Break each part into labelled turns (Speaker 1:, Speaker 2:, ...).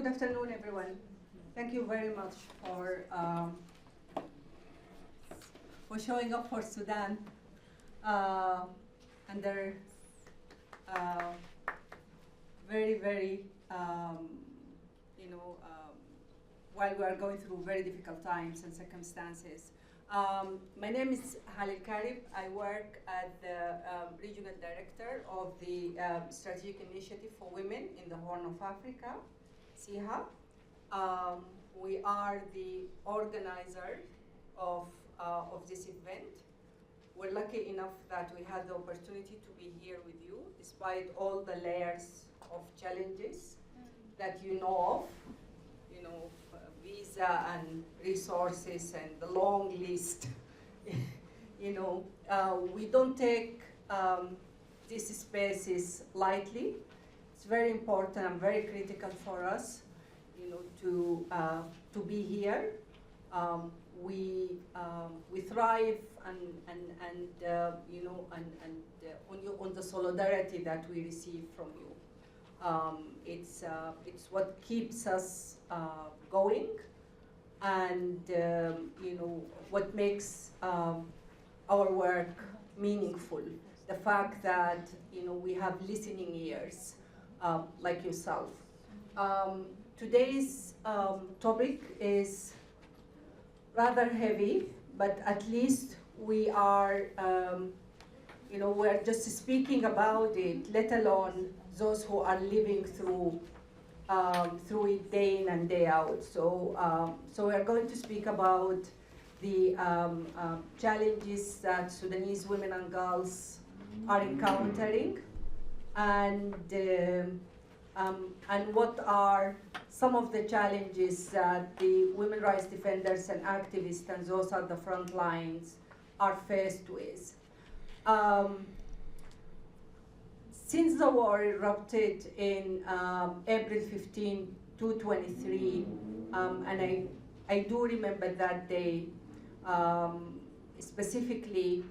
Speaker 1: Good afternoon, everyone. Thank you very much for showing up for Sudan under very, while we are going through very difficult times and circumstances. My name is Halil Karib. I work as the Regional Director of the Strategic Initiative for Women in the Horn of Africa, SIHA. We are the organizer of this event. We're lucky enough that we had the opportunity to be here with you, despite all the layers of challenges that you know of, visa and resources and the long list. We don't take these spaces lightly. It's very important and very critical for us, to be here. We thrive on the solidarity that we receive from you. It's what keeps us going, and what makes our work meaningful. The fact that we have listening ears like yourself. Today's topic is rather heavy, but at least we are, we're just speaking about it, let alone those who are living through it day in and day out. So we're going to speak about the challenges that Sudanese women and girls are encountering, and what are some of the challenges that the women rights defenders and activists and those at the front lines are faced with. Since the war erupted in April 15, 2023, and I do remember that day specifically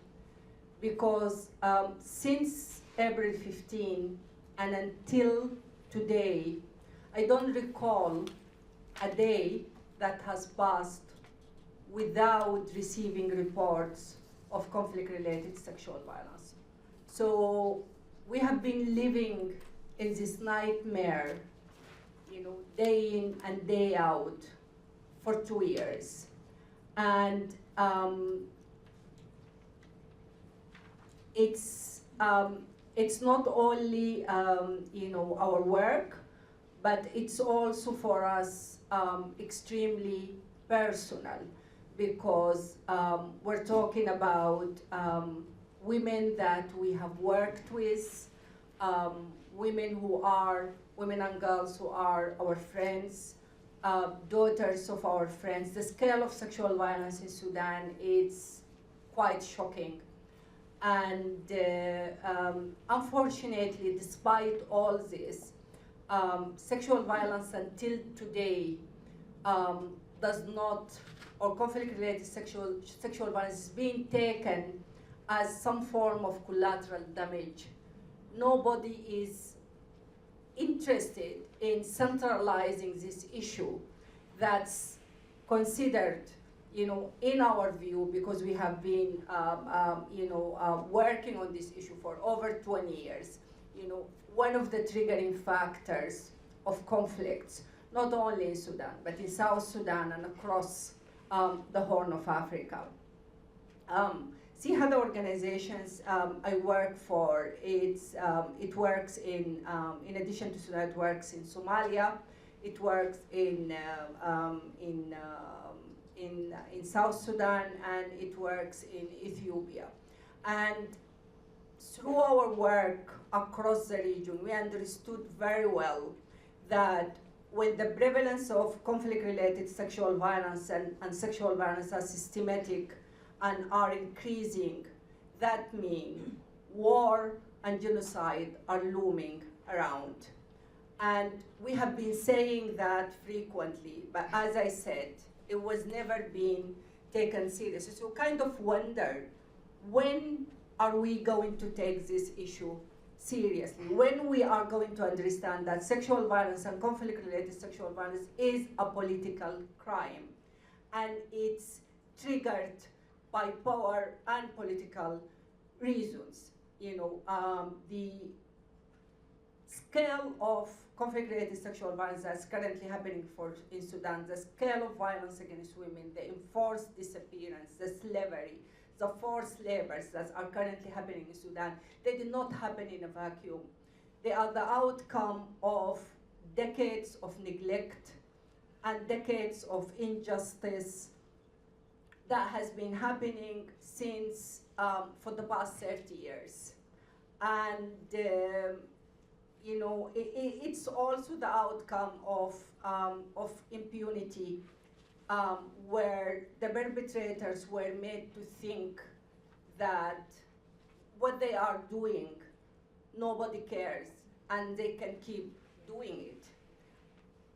Speaker 1: because since April 15 and until today, I don't recall a day that has passed without receiving reports of conflict-related sexual violence. So we have been living in this nightmare, day in and day out for 2 years. And it's not only our work, but it's also for us extremely personal, because we're talking about women that we have worked with, women and girls who are our friends, daughters of our friends. The scale of sexual violence in Sudan is quite shocking. And unfortunately, despite all this, sexual violence until today does not, or conflict-related sexual violence is being taken as some form of collateral damage. Nobody is interested in centralizing this issue that's considered, in our view, because we have been, working on this issue for over 20 years, one of the triggering factors of conflicts, not only in Sudan, but in South Sudan and across the Horn of Africa. SIHA, the organizations I work for, it works in addition to Sudan, it works in Somalia, it works in South Sudan, and it works in Ethiopia. And through our work across the region, we understood very well that when the prevalence of conflict-related sexual violence and sexual violence are systematic and are increasing, that means war and genocide are looming around. And we have been saying that frequently, but as I said, it was never being taken seriously. So kind of wonder, when are we going to take this issue seriously, when we are going to understand that sexual violence and conflict-related sexual violence is a political crime, and it's triggered by power and political reasons. The scale of conflict-related sexual violence that's currently happening in Sudan, the scale of violence against women, the enforced disappearance, the slavery, the forced labors that are currently happening in Sudan, they did not happen in a vacuum. They are the outcome of decades of neglect and decades of injustice that has been happening since for the past 30 years. And it's also the outcome of impunity, where the perpetrators were made to think that what they are doing, nobody cares, and they can keep doing it.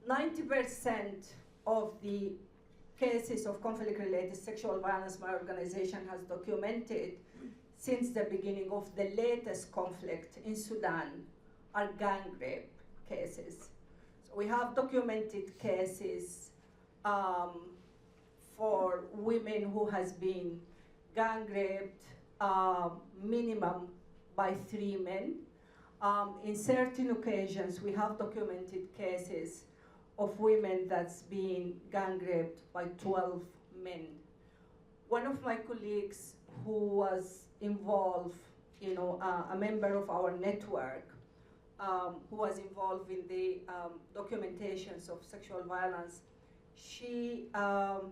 Speaker 1: 90% of the cases of conflict-related sexual violence my organization has documented since the beginning of the latest conflict in Sudan are gang rape cases. So we have documented cases for women who has been gang raped minimum by 3 men. In certain occasions, we have documented cases of women that's been gang raped by 12 men. One of my colleagues who was involved, a member of our network, who was involved in the documentations of sexual violence, she, and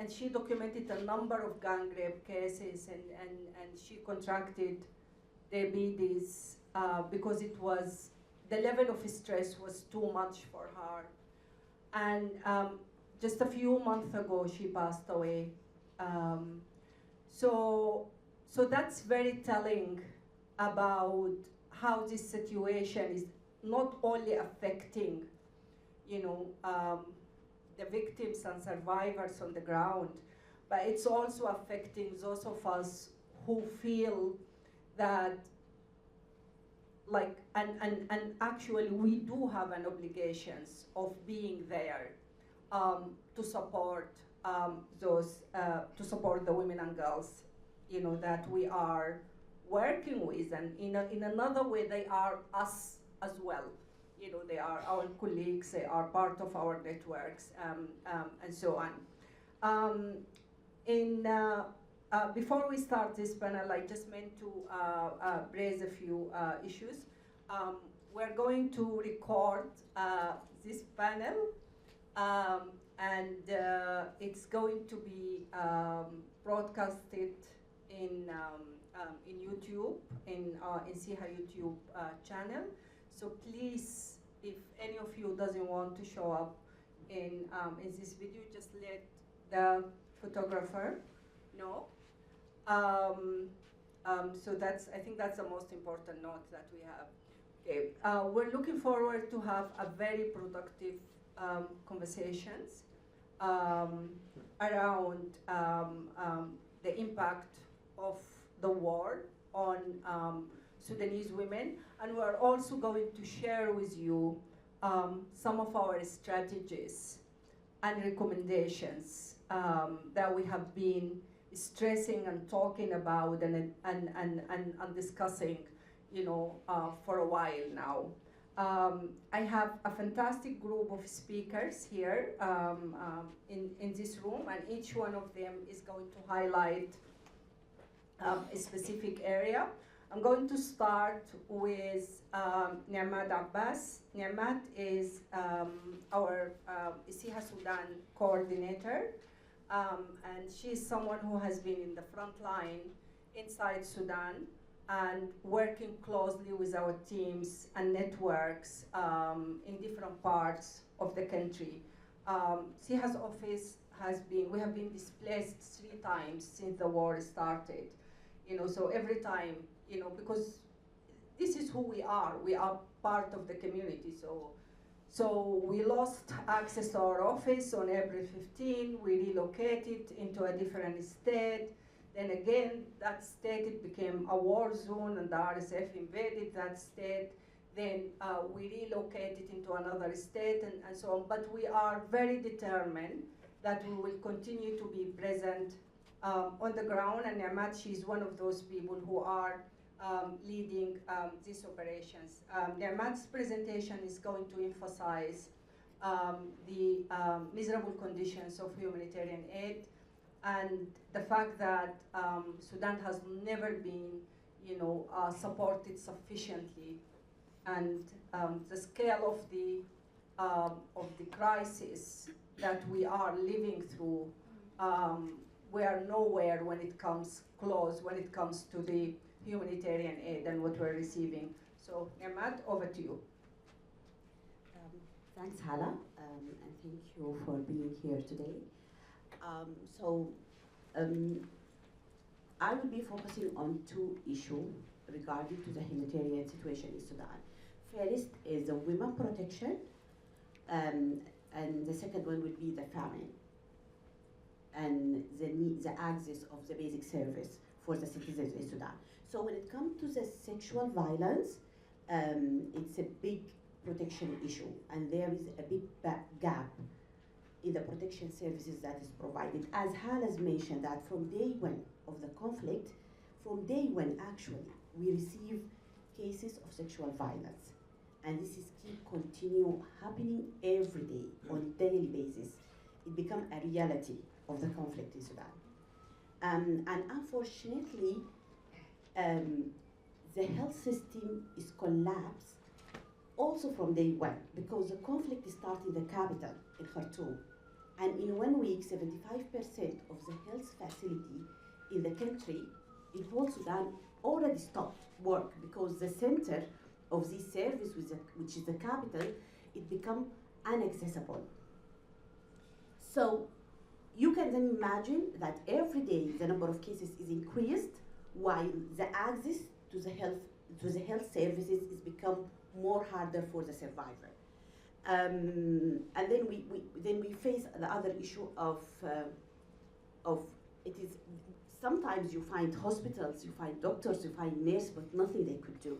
Speaker 1: she documented a number of gang rape cases, and she contracted diabetes because the level of stress was too much for her. And just a few months ago, she passed away. So that's very telling about how this situation is not only affecting, the victims and survivors on the ground, but it's also affecting those of us who feel that, and actually we do have an obligations of being there to support to support the women and girls, that we are working with, and in another way they are us as well. They are our colleagues, they are part of our networks, and so on. Before we start this panel, I just meant to raise a few issues. We're going to record this panel, and it's going to be broadcasted in YouTube, in SIHA YouTube channel. So please, if any of you doesn't want to show up in this video, just let the photographer know. So I think that's the most important note that we have. Okay, we're looking forward to have a very productive conversations around the impact of the war on Sudanese women, and we're also going to share with you some of our strategies and recommendations that we have been stressing and talking about and discussing, for a while now. I have a fantastic group of speakers here in this room, and each one of them is going to highlight a specific area. I'm going to start with Ni'mat Abbas. Ni'mat is our SIHA Sudan coordinator, and she's someone who has been in the front line inside Sudan and working closely with our teams and networks in different parts of the country. SIHA's office we have been displaced 3 times since the war started. So every time, because this is who we are part of the community. So we lost access to our office on April 15. We relocated into a different state. Then again, that state, it became a war zone, and the RSF invaded that state. Then we relocated into another state, and so on. But we are very determined that we will continue to be present on the ground, and Niamat, she's one of those people who are leading these operations. Niamat's presentation is going to emphasize the miserable conditions of humanitarian aid, and the fact that Sudan has never been, supported sufficiently, and the scale of the crisis that we are living through, we are nowhere when it comes close, when it comes to the humanitarian aid and what we're receiving. So, Niamat, over to you.
Speaker 2: Thanks, Hala, and thank you for being here today. I will be focusing on two issues regarding to the humanitarian situation in Sudan. First is the women protection, and the second one will be the famine and the access of the basic service for the citizens in Sudan. So when it comes to the sexual violence, it's a big protection issue, and there is a big gap in the protection services that is provided. As Hal has mentioned, that from day one of the conflict, from day one actually, we receive cases of sexual violence. And this is continue happening every day on daily basis. It becomes a reality of the conflict in Sudan. And unfortunately, the health system is collapsed also from day one, because the conflict started in the capital, in Khartoum. And in 1 week, 75% of the health facility in the country, in whole Sudan, already stopped work, because the center of this service, which is the capital, it become inaccessible. So you can then imagine that every day the number of cases is increased, while the access to the health services is become more harder for the survivor. And then we face the other issue of it is sometimes you find hospitals, you find doctors, you find nurses, but nothing they could do.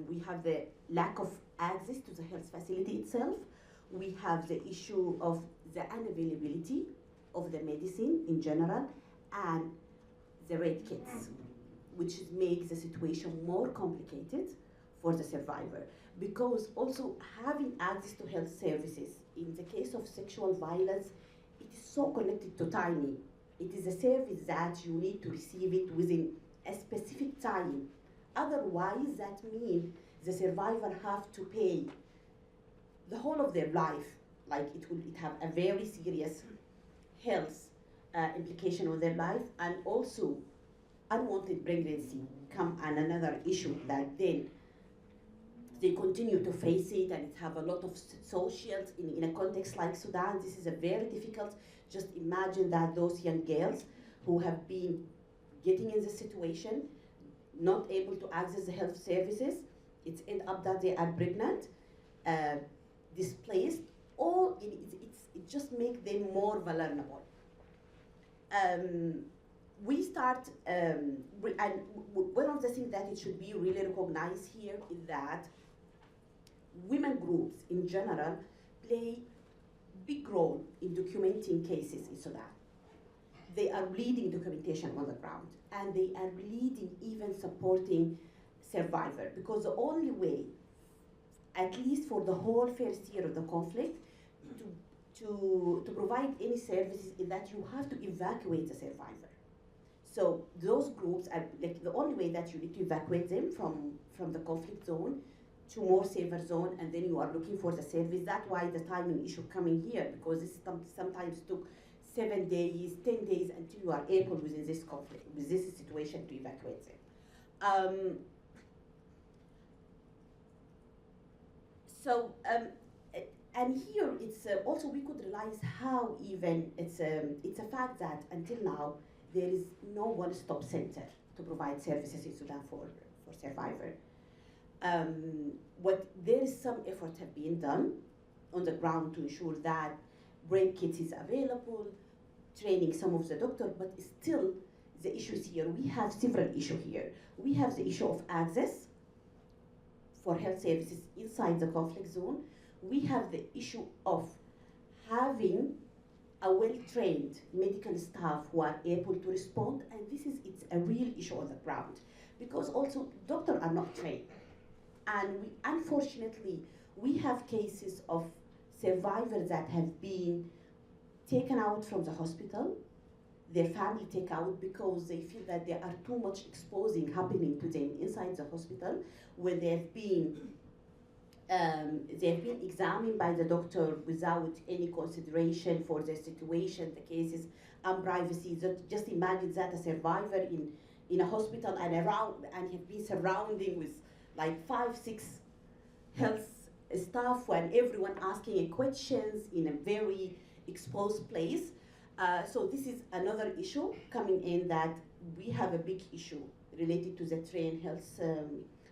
Speaker 2: We have the lack of access to the health facility itself. We have the issue of the unavailability of the medicine in general, and the rape kits, which makes the situation more complicated for the survivor. Because also having access to health services, in the case of sexual violence, it is so connected to timing. It is a service that you need to receive it within a specific time. Otherwise, that means the survivor have to pay the whole of their life. Like it have a very serious health implication on their life, and also unwanted pregnancy come and another issue that then they continue to face it, and it have a lot of socials in a context like Sudan. This is a very difficult. Just imagine that those young girls who have been getting in this situation, not able to access the health services, it's end up that they are pregnant, displaced, or it just makes them more vulnerable. We start, and one of the things that it should be really recognized here is that women groups in general play big role in documenting cases in Sudan. They are leading documentation on the ground, and they are leading even supporting survivor, because the only way, at least for the whole first year of the conflict, to provide any services is that you have to evacuate the survivor. So those groups are like the only way that you need to evacuate them from the conflict zone to more safer zone, and then you are looking for the service. That's why the timing issue coming here, because this sometimes took 7 days, 10 days until you are able within this conflict, with this situation, to evacuate them. And here it's also we could realize how even it's a fact that until now there is no one-stop center to provide services in Sudan for survivor. There is some effort have been done on the ground to ensure that rape kits is available, training some of the doctors, but still the issues here. We have several issues here. We have the issue of access for health services inside the conflict zone. We have the issue of having a well-trained medical staff who are able to respond, and it's a real issue on the ground, because also doctors are not trained. And unfortunately, we have cases of survivors that have been taken out from the hospital, their family take out because they feel that there are too much exposing happening to them inside the hospital, when they've been examined by the doctor without any consideration for their situation, the cases, and privacy. Just imagine that a survivor in a hospital and have been surrounding with like 5-6 health staff and everyone asking questions in a very exposed place. So this is another issue coming in, that we have a big issue related to the trained health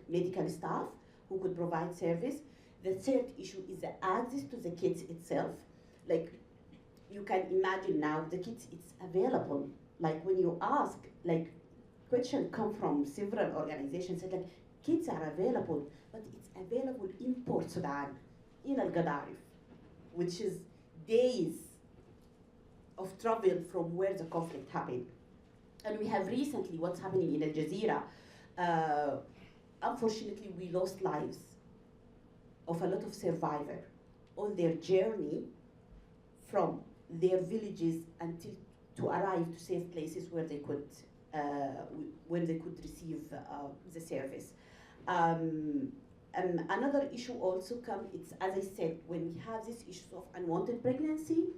Speaker 2: medical staff who could provide service. The third issue is the access to the kits itself. Like, you can imagine now the kits, it's available. Like, when you ask, like, questions come from several organizations, that like, kits are available, but it's available in Port Sudan, in Al-Gadarif, which is days of travel from where the conflict happened. And we have recently what's happening in Al Jazeera. Unfortunately, we lost lives of a lot of survivors on their journey from their villages until to arrive to safe places where they could receive the service. Another issue also comes, it's, as I said, when we have this issue of unwanted pregnancy,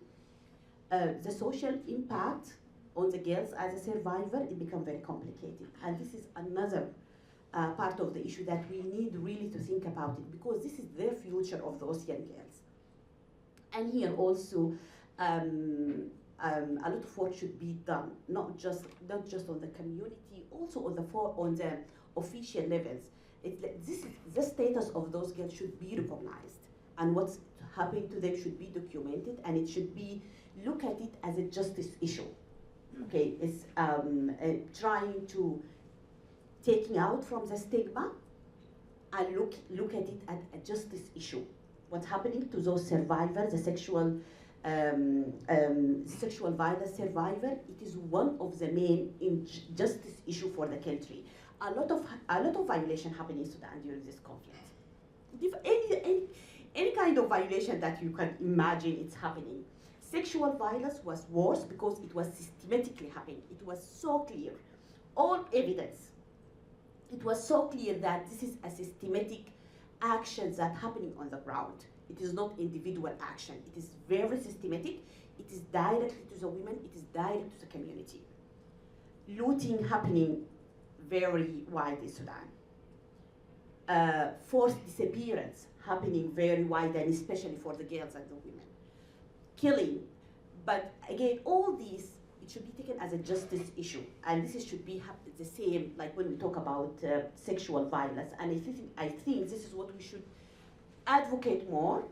Speaker 2: the social impact on the girls as a survivor, it becomes very complicated. And this is another part of the issue that we need really to think about it, because this is their future of those young girls. And here also, a lot of work should be done, not just on the community, also on the official levels. The status of those girls should be recognized, and what's happening to them should be documented, and it should be look at it as a justice issue. Okay, it's trying to taking out from the stigma and look at it as a justice issue. What's happening to those survivors, the sexual violence survivor, it is one of the main justice issue for the country. A lot of violation happening in Sudan during this conflict. If any kind of violation that you can imagine, it's happening. Sexual violence was worse because it was systematically happening. It was so clear, all evidence. It was so clear that this is a systematic action that's happening on the ground. It is not individual action. It is very systematic. It is directly to the women. It is direct to the community. Looting happening very wide in Sudan. Forced disappearance happening very wide, and especially for the girls and the women. Killing, but again, all these, it should be taken as a justice issue, and this should be the same like when we talk about sexual violence. And I think this is what we should advocate more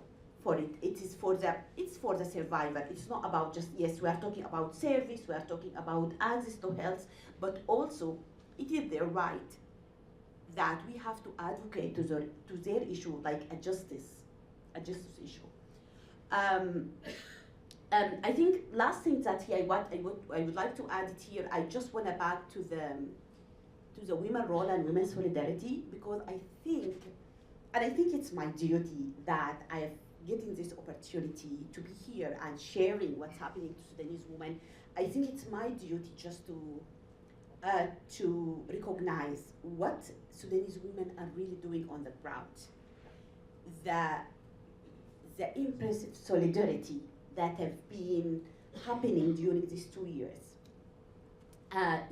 Speaker 2: for it. It's for the survivor. It's not about just, yes, we are talking about service, we are talking about access to health, but also it is their right that we have to advocate to their issue, like a justice issue. I think last thing that here, I would like to add it here. I just want to back to the women role and women's solidarity, because I think it's my duty that I have getting this opportunity to be here and sharing what's happening to Sudanese women. I think it's my duty just to recognize what Sudanese women are really doing on the ground. The impressive solidarity that have been happening during these 2 years.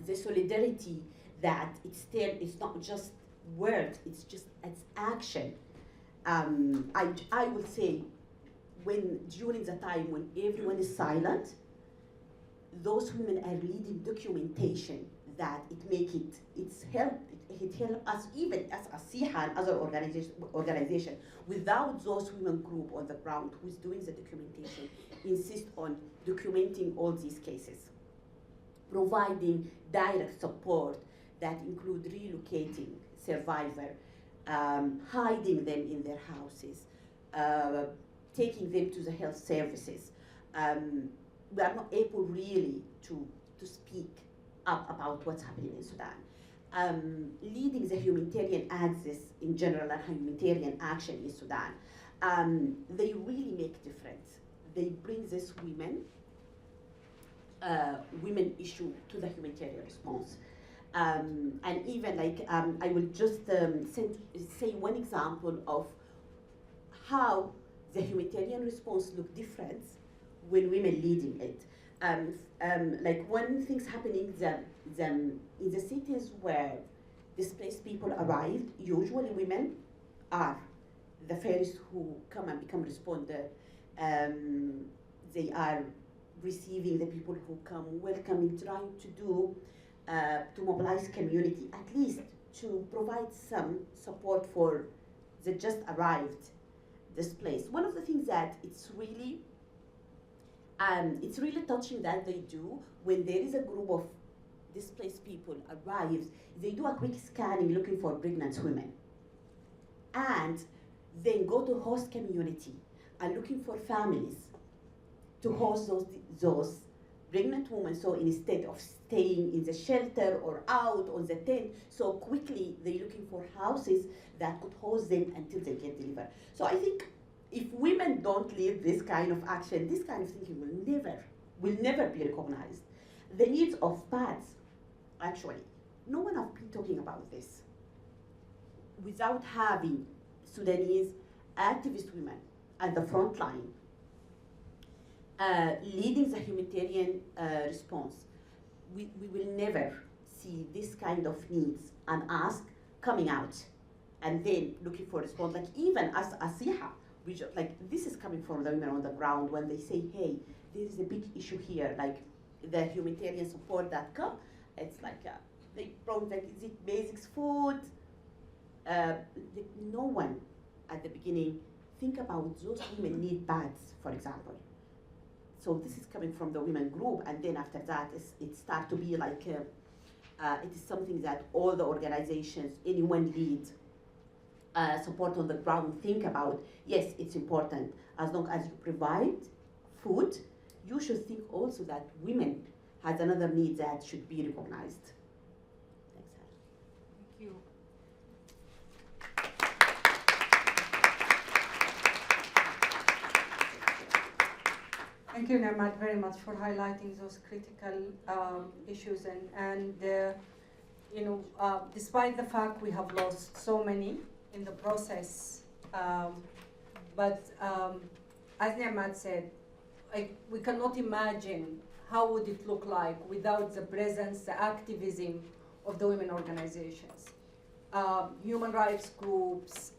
Speaker 2: The solidarity that it's not just words, it's action. I would say during the time when everyone is silent, those women are leading documentation that it help us, even as ASIHA and other organization. Without those women group on the ground who is doing the documentation, insist on documenting all these cases. providing direct support that include relocating survivor, hiding them in their houses, taking them to the health services. We are not able really to speak up about what's happening in Sudan. Leading the humanitarian axis in general and humanitarian action in Sudan, they really make difference. They bring this women issue to the humanitarian response. And even like, I will just say one example of how the humanitarian response look different when women leading it. Like when things happening in the cities where displaced people arrived, usually women are the first who come and become responder. They are receiving the people who come, welcoming, trying to do, to mobilize community, at least to provide some support for the just arrived displaced. One of the things that it's really touching that they do when there is a group of displaced people arrives, they do a quick scanning looking for pregnant women, and then go to host community and looking for families to host those pregnant women. So instead of staying in the shelter or out on the tent, so quickly they're looking for houses that could host them until they get delivered. So I think if women don't lead this kind of action, this kind of thinking will never be recognized. The needs of pads, actually, no one has been talking about this. Without having Sudanese activist women at the front line, leading the humanitarian response, we will never see this kind of needs and ask coming out and then looking for response. Like even as Asiha, like this is coming from the women on the ground when they say, hey, there is a big issue here, like the humanitarian support that come, it's like they brought like, is it basics food? No one at the beginning think about those women need pads, for example. So this is coming from the women group, and then after that, it starts to be like, it is something that all the organizations, anyone lead, support on the ground, think about. Yes, it's important. As long as you provide food, you should think also that women has another need that should be recognized. Thanks, Hannah.
Speaker 1: Thank you. Thank you, Namat, very much for highlighting those critical issues. And despite the fact we have lost so many in the process, but as Namat said, we cannot imagine how would it look like without the presence, the activism of the women organizations, human rights groups,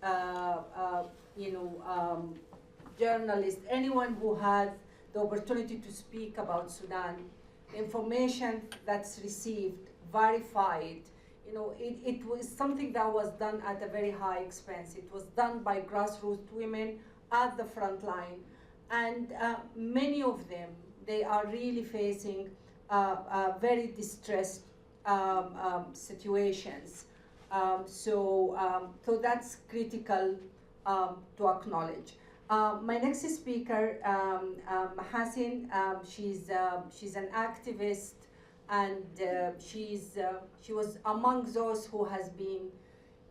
Speaker 1: journalists, anyone who had the opportunity to speak about Sudan, information that's received, verified. It was something that was done at a very high expense. It was done by grassroots women at the front line. And many of them, they are really facing very distressed situations. So that's critical to acknowledge. My next speaker, Mahasin, she's an activist, and she was among those who has been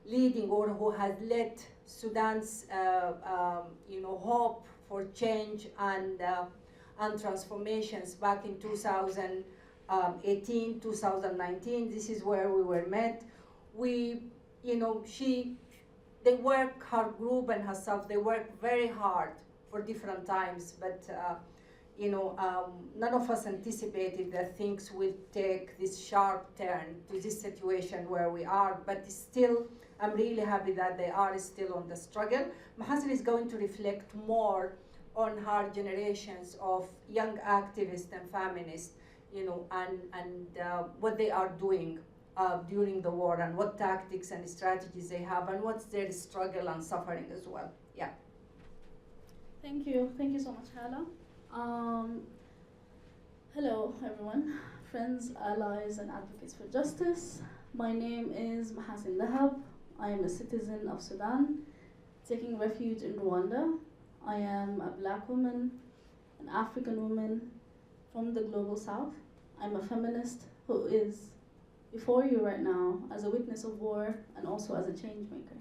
Speaker 1: leading or who has led Sudan's hope for change and transformations back in 2018, 2019. This is where we were met. They work, her group and herself, they work very hard for different times, but none of us anticipated that things will take this sharp turn to this situation where we are, but still, I'm really happy that they are still on the struggle. Mahasin is going to reflect more on her generations of young activists and feminists, and what they are doing during the war, and what tactics and strategies they have, and what's their struggle and suffering as well. Yeah.
Speaker 3: Thank you so much, Hala. Hello, everyone. friends, allies, and advocates for justice. My name is Mahasin Dahab. I am a citizen of Sudan, taking refuge in Rwanda. I am a black woman, an African woman from the global south. I'm a feminist who is before you right now as a witness of war and also as a change maker.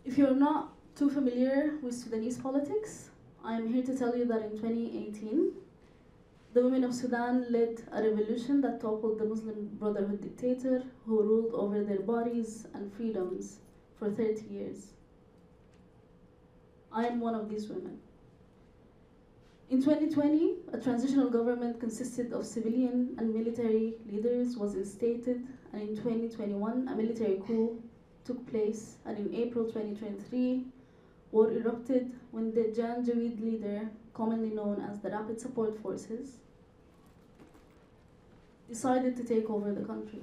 Speaker 3: If you're not too familiar with Sudanese politics, I'm here to tell you that in 2018, the women of Sudan led a revolution that toppled the Muslim Brotherhood dictator who ruled over their bodies and freedoms for 30 years. I am one of these women. In 2020, a transitional government consisted of civilian and military leaders was instated, and in 2021, a military coup took place, and in April 2023, war erupted when the Janjaweed leader, commonly known as the Rapid Support Forces, decided to take over the country.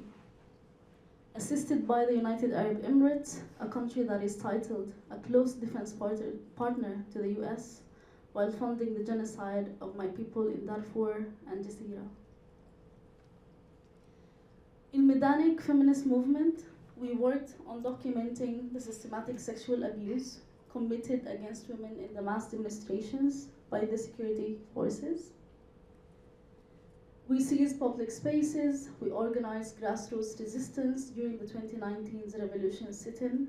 Speaker 3: Assisted by the United Arab Emirates, a country that is titled a close defense partner to the US, while funding the genocide of my people in Darfur and Jazeera. In Medanic feminist movement, we worked on documenting the systematic sexual abuse committed against women in the mass demonstrations by the security forces. We seized public spaces, we organized grassroots resistance during the 2019 revolution sit-in.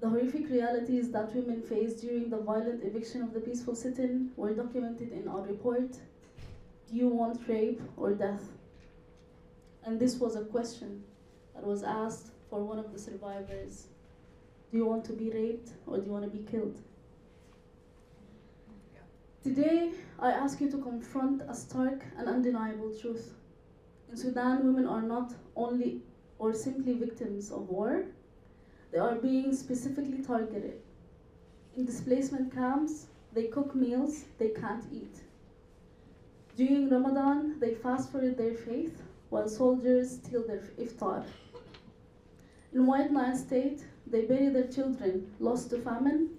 Speaker 3: The horrific realities that women faced during the violent eviction of the peaceful sit-in were documented in our report, Do You Want Rape or Death? And this was a question that was asked for one of the survivors. Do you want to be raped or do you want to be killed? Today, I ask you to confront a stark and undeniable truth. In Sudan, women are not only or simply victims of war, they are being specifically targeted. In displacement camps, they cook meals they can't eat. During Ramadan, they fast for their faith, while soldiers steal their iftar. In White Nile State, they bury their children lost to famine,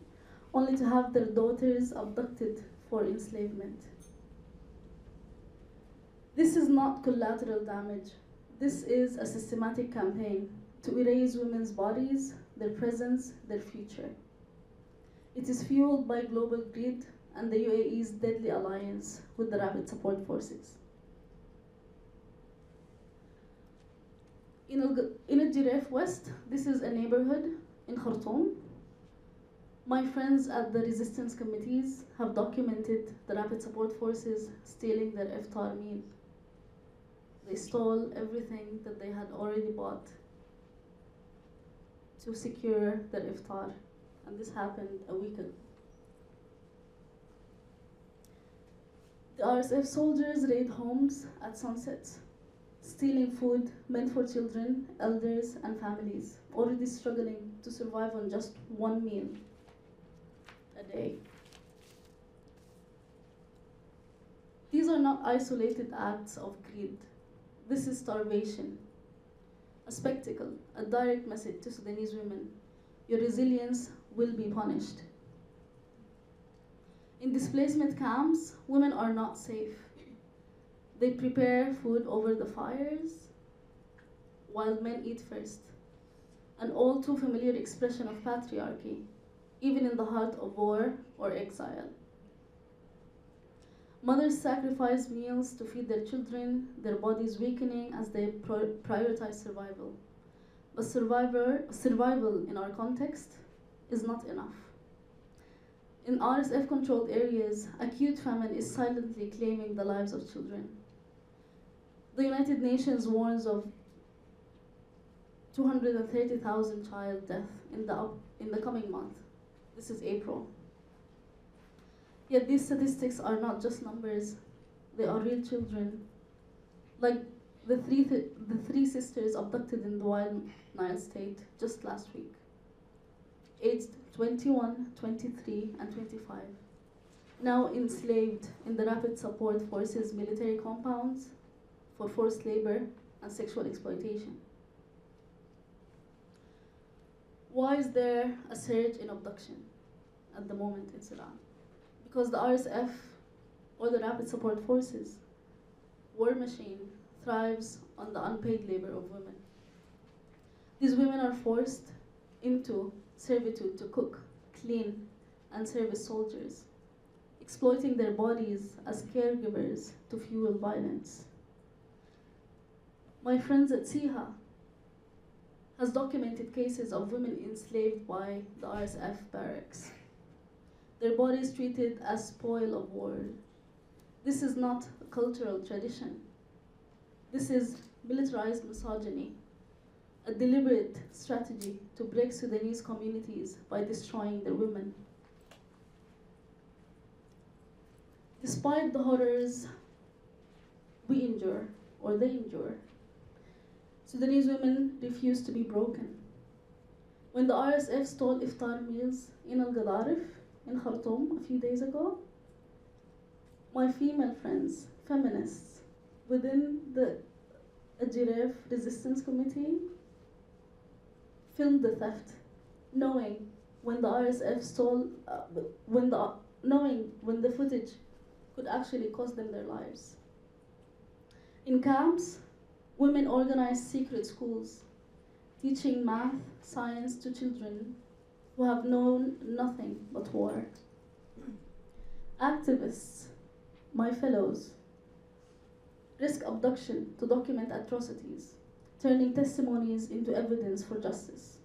Speaker 3: only to have their daughters abducted for enslavement. This is not collateral damage. This is a systematic campaign to erase women's bodies, their presence, their future. It is fueled by global greed and the UAE's deadly alliance with the Rapid Support Forces. In Al-Jiref West, this is a neighborhood in Khartoum. My friends at the resistance committees have documented the Rapid Support Forces stealing their iftar meal. They stole everything that they had already bought to secure their iftar, and this happened a week ago. The RSF soldiers raid homes at sunsets, stealing food meant for children, elders, and families, already struggling to survive on just one meal a day. These are not isolated acts of greed. This is starvation, a spectacle, a direct message to Sudanese women. Your resilience will be punished. In displacement camps, women are not safe. They prepare food over the fires while men eat first, an all too familiar expression of patriarchy, even in the heart of war or exile. Mothers sacrifice meals to feed their children, their bodies weakening as they prioritize survival. But survival in our context is not enough. In RSF-controlled areas, acute famine is silently claiming the lives of children. The United Nations warns of 230,000 child deaths in the coming month. This is April. Yet these statistics are not just numbers, they are real children. Like the three sisters abducted in the Wild Nile State just last week, aged 21, 23, and 25, now enslaved in the Rapid Support Forces military compounds for forced labor and sexual exploitation. Why is there a surge in abduction at the moment in Sudan? Because the RSF, or the Rapid Support Forces, war machine thrives on the unpaid labor of women. These women are forced into servitude to cook, clean, and serve as soldiers, exploiting their bodies as caregivers to fuel violence. My friends at SIHA has documented cases of women enslaved by the RSF barracks, their bodies treated as spoil of war. This is not a cultural tradition. This is militarized misogyny, a deliberate strategy to break Sudanese communities by destroying their women. Despite the horrors we endure, or they endure, Sudanese women refuse to be broken. When the RSF stole iftar meals in Al-Gadarif in Khartoum a few days ago, my female friends, feminists, within the Ajiref Resistance Committee filmed the theft, knowing when the RSF stole, knowing when the footage could actually cost them their lives. In camps, women organized secret schools, teaching math, science to children who have known nothing but war. Activists, my fellows, risk abduction to document atrocities, turning testimonies into evidence for justice.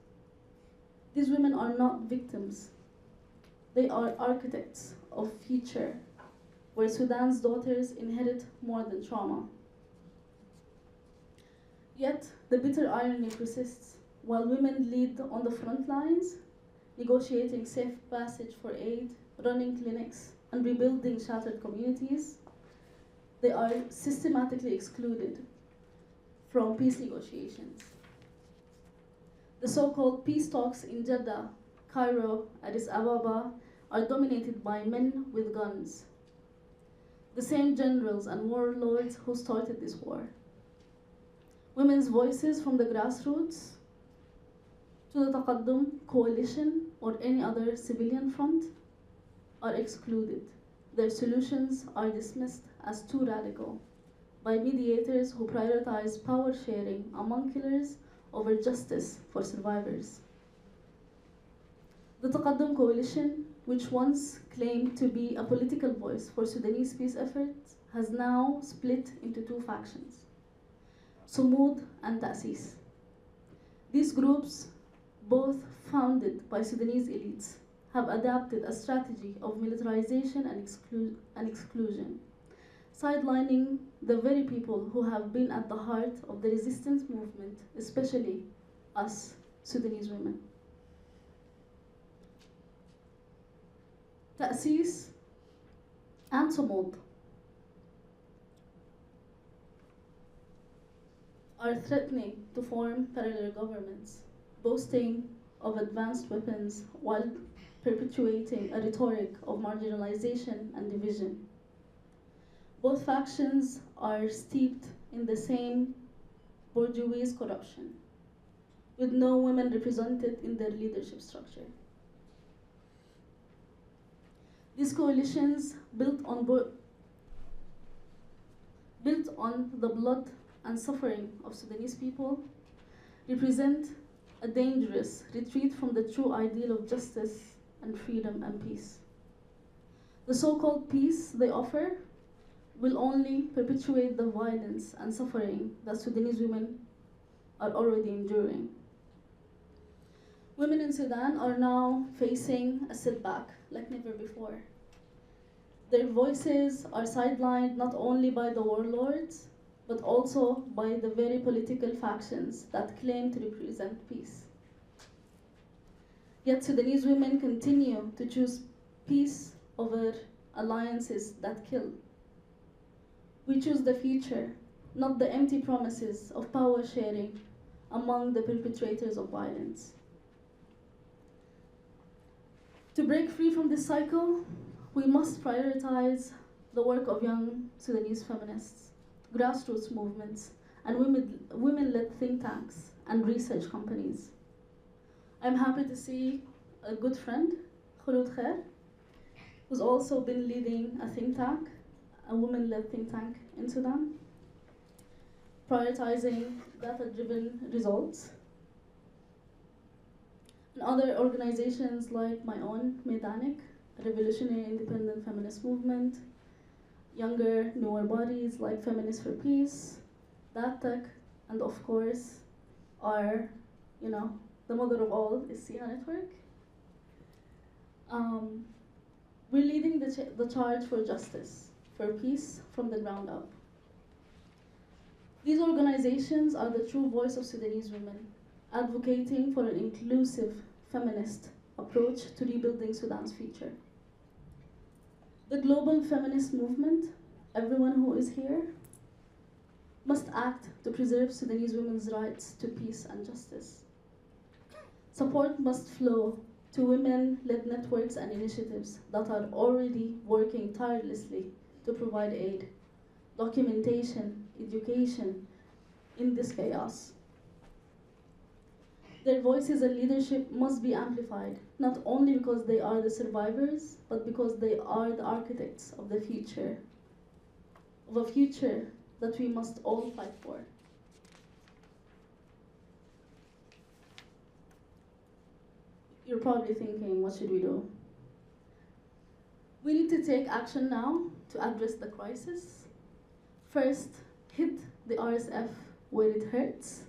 Speaker 3: These women are not victims. They are architects of future where Sudan's daughters inherit more than trauma. Yet, the bitter irony persists. While women lead on the front lines, negotiating safe passage for aid, running clinics, and rebuilding shattered communities, they are systematically excluded from peace negotiations. The so-called peace talks in Jeddah, Cairo, Addis Ababa are dominated by men with guns, the same generals and warlords who started this war. Women's voices from the grassroots to the Taqaddum coalition or any other civilian front are excluded. Their solutions are dismissed as too radical by mediators who prioritize power sharing among killers over justice for survivors. The Taqaddum coalition, which once claimed to be a political voice for Sudanese peace efforts, has now split into two factions, Sumud and Ta'sis. These groups, both founded by Sudanese elites, have adapted a strategy of militarization and exclusion, sidelining the very people who have been at the heart of the resistance movement, especially us, Sudanese women. Ta'sis and Sumud are threatening to form parallel governments, boasting of advanced weapons while perpetuating a rhetoric of marginalization and division. Both factions are steeped in the same bourgeois corruption, with no women represented in their leadership structure. These coalitions built on the blood and suffering of Sudanese people represent a dangerous retreat from the true ideal of justice and freedom and peace. The so-called peace they offer will only perpetuate the violence and suffering that Sudanese women are already enduring. Women in Sudan are now facing a setback like never before. Their voices are sidelined not only by the warlords, but also by the very political factions that claim to represent peace. Yet Sudanese women continue to choose peace over alliances that kill. We choose the future, not the empty promises of power sharing among the perpetrators of violence. To break free from this cycle, we must prioritize the work of young Sudanese feminists, grassroots movements, and women-led think tanks and research companies. I'm happy to see a good friend, Khulud Khair, who's also been leading a think tank, a women-led think tank in Sudan. prioritizing data-driven results. And other organizations like my own, Medanic, a revolutionary independent feminist movement, younger, newer bodies like Feminists for Peace, DATTEC, and of course, our, the mother of all is SIA Network. We're leading the charge for justice, for peace from the ground up. These organizations are the true voice of Sudanese women, advocating for an inclusive, feminist approach to rebuilding Sudan's future. The global feminist movement, everyone who is here, must act to preserve Sudanese women's rights to peace and justice. Support must flow to women-led networks and initiatives that are already working tirelessly to provide aid, documentation, education in this chaos. Their voices and leadership must be amplified, not only because they are the survivors, but because they are the architects of the future, of a future that we must all fight for. You're probably thinking, what should we do? We need to take action now to address the crisis. First, hit the RSF where it hurts.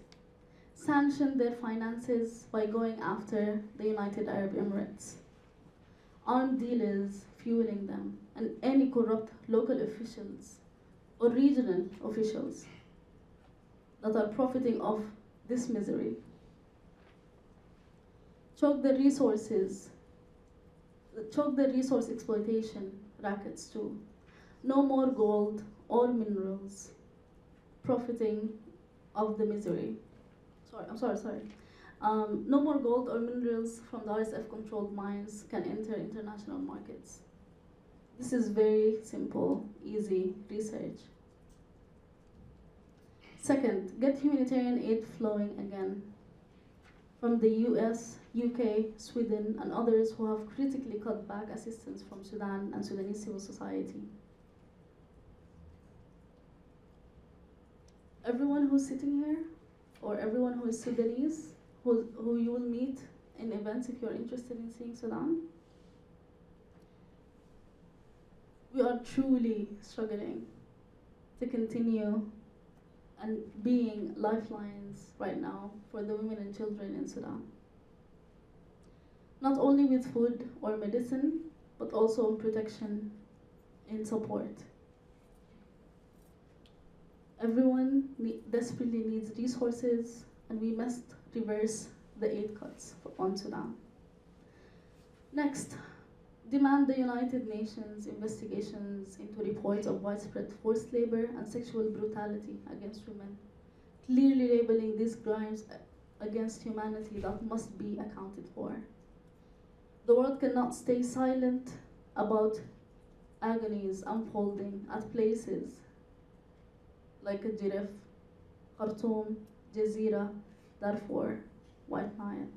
Speaker 3: Sanction their finances by going after the United Arab Emirates. Armed dealers fueling them, and any corrupt local officials or regional officials that are profiting off this misery. Choke the resource exploitation rackets too. No more gold or minerals profiting of the misery. No more gold or minerals from the RSF-controlled mines can enter international markets. This is very simple, easy research. Second, get humanitarian aid flowing again from the US, UK, Sweden, and others who have critically cut back assistance from Sudan and Sudanese civil society. Everyone who's sitting here, or everyone who is Sudanese, who you will meet in events if you're interested in seeing Sudan, we are truly struggling to continue and being lifelines right now for the women and children in Sudan. Not only with food or medicine, but also in protection and support. Everyone desperately needs resources, and we must reverse the aid cuts on Sudan. Next, demand the United Nations investigations into reports of widespread forced labor and sexual brutality against women, clearly labeling these crimes against humanity that must be accounted for. The world cannot stay silent about agonies unfolding at places like Jirif, Khartoum, Jazeera, Darfur, White Nile.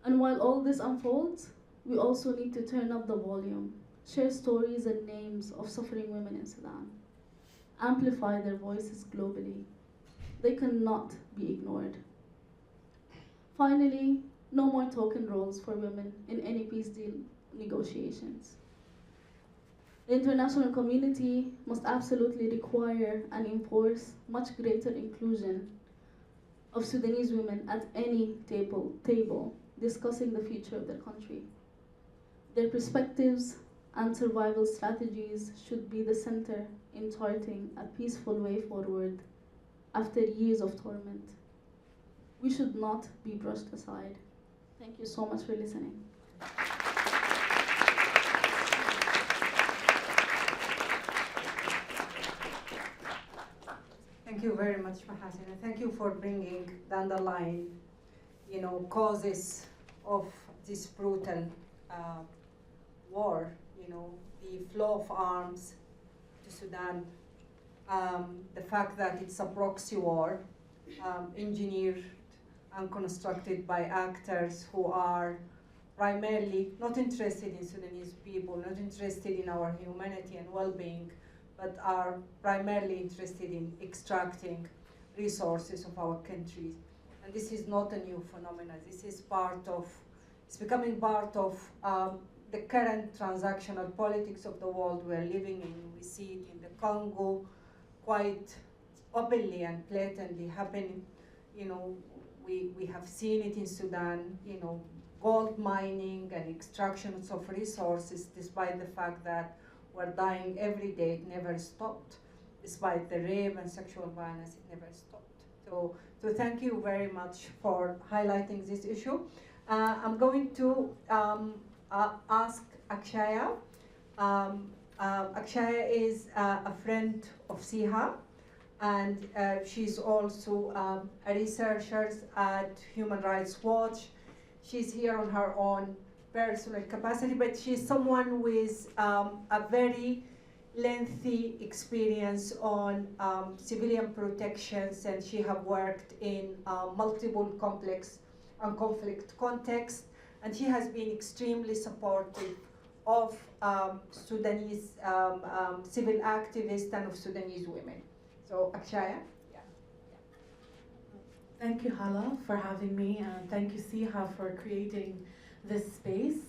Speaker 3: And while all this unfolds, we also need to turn up the volume, share stories and names of suffering women in Sudan, amplify their voices globally. They cannot be ignored. Finally, no more token roles for women in any peace deal negotiations. The international community must absolutely require and enforce much greater inclusion of Sudanese women at any table discussing the future of their country. Their perspectives and survival strategies should be the center in charting a peaceful way forward after years of torment. We should not be brushed aside. Thank you so much for listening.
Speaker 1: Thank you very much, Mahasin. Thank you for bringing the underlying, causes of this brutal war. The flow of arms to Sudan, the fact that it's a proxy war, engineered and constructed by actors who are primarily not interested in Sudanese people, not interested in our humanity and well-being, but are primarily interested in extracting resources of our countries. And this is not a new phenomenon. This is it's becoming part of the current transactional politics of the world we're living in. We see it in the Congo quite openly and blatantly happening. We have seen it in Sudan, gold mining and extractions of resources, despite the fact that we're dying every day, it never stopped. Despite the rape and sexual violence, it never stopped. So thank you very much for highlighting this issue. I'm going to ask Akshaya. Akshaya is a friend of Siha, and she's also a researcher at Human Rights Watch. She's here on her own personal capacity, but she's someone with a very lengthy experience on civilian protections, and she have worked in multiple complex and conflict contexts, and she has been extremely supportive of Sudanese civil activists and of Sudanese women. So Akshaya.
Speaker 4: Thank you, Hala, for having me, and thank you, Siha, for creating this space.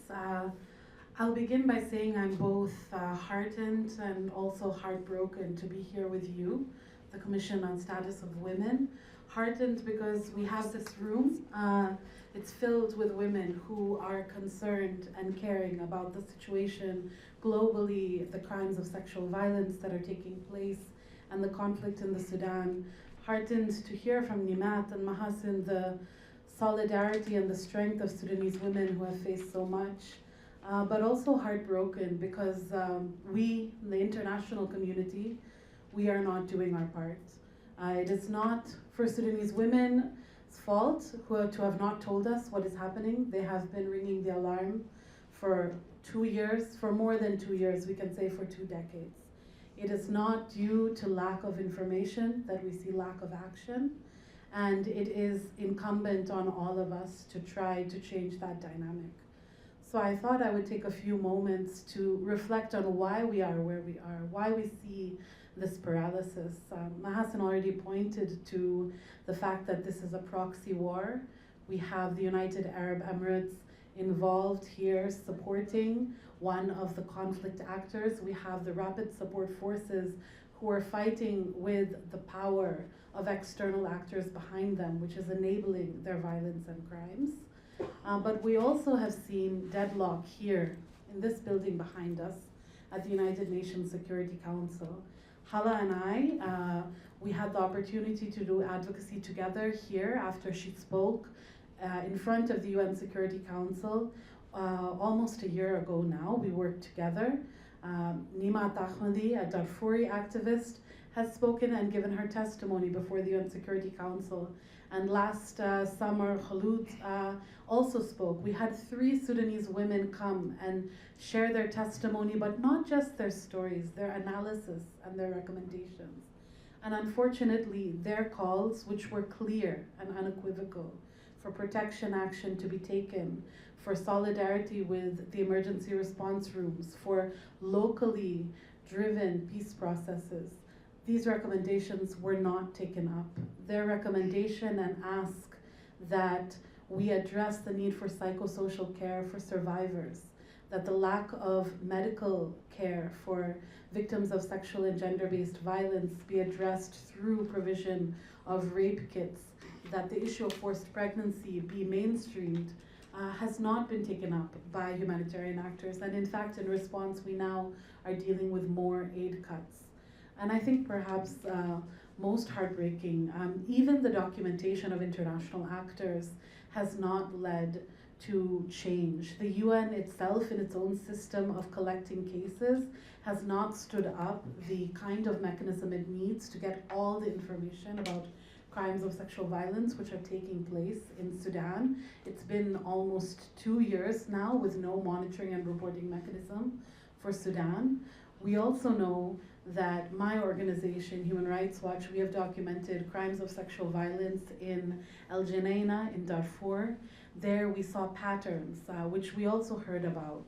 Speaker 4: I'll begin by saying I'm both heartened and also heartbroken to be here with you, the Commission on Status of Women. Heartened because we have this room. It's filled with women who are concerned and caring about the situation globally, the crimes of sexual violence that are taking place, and the conflict in the Sudan. Heartened to hear from Nimat and Mahasin the solidarity and the strength of Sudanese women who have faced so much, but also heartbroken because we, the international community, we are not doing our part. It is not for Sudanese women's fault to have not told us what is happening. They have been ringing the alarm for 2 years, for more than 2 years, we can say for 2 decades. It is not due to lack of information that we see lack of action, and it is incumbent on all of us to try to change that dynamic. So I thought I would take a few moments to reflect on why we are where we are, why we see this paralysis. Mahasan already pointed to the fact that this is a proxy war. We have the United Arab Emirates involved here supporting one of the conflict actors. We have the rapid support forces who are fighting with the power of external actors behind them, which is enabling their violence and crimes. But we also have seen deadlock here in this building behind us at the United Nations Security Council. Hala and I, we had the opportunity to do advocacy together here after she spoke in front of the UN Security Council almost a year ago now. We worked together. Nima Ahmadi, a Darfuri activist, has spoken and given her testimony before the UN Security Council. And last summer, Khaloud also spoke. We had 3 Sudanese women come and share their testimony, but not just their stories, their analysis and their recommendations. And unfortunately, their calls, which were clear and unequivocal, for protection action to be taken, for solidarity with the emergency response rooms, for locally driven peace processes, these recommendations were not taken up. Their recommendation and ask that we address the need for psychosocial care for survivors, that the lack of medical care for victims of sexual and gender-based violence be addressed through provision of rape kits, that the issue of forced pregnancy be mainstreamed, has not been taken up by humanitarian actors. And in fact, in response, we now are dealing with more aid cuts. And I think perhaps most heartbreaking, even the documentation of international actors has not led to change. The UN itself, in its own system of collecting cases, has not stood up the kind of mechanism it needs to get all the information about crimes of sexual violence which are taking place in Sudan. It's been almost 2 years now with no monitoring and reporting mechanism for Sudan. We also know that my organization, Human Rights Watch, we have documented crimes of sexual violence in El Geneina, in Darfur. There we saw patterns, which we also heard about.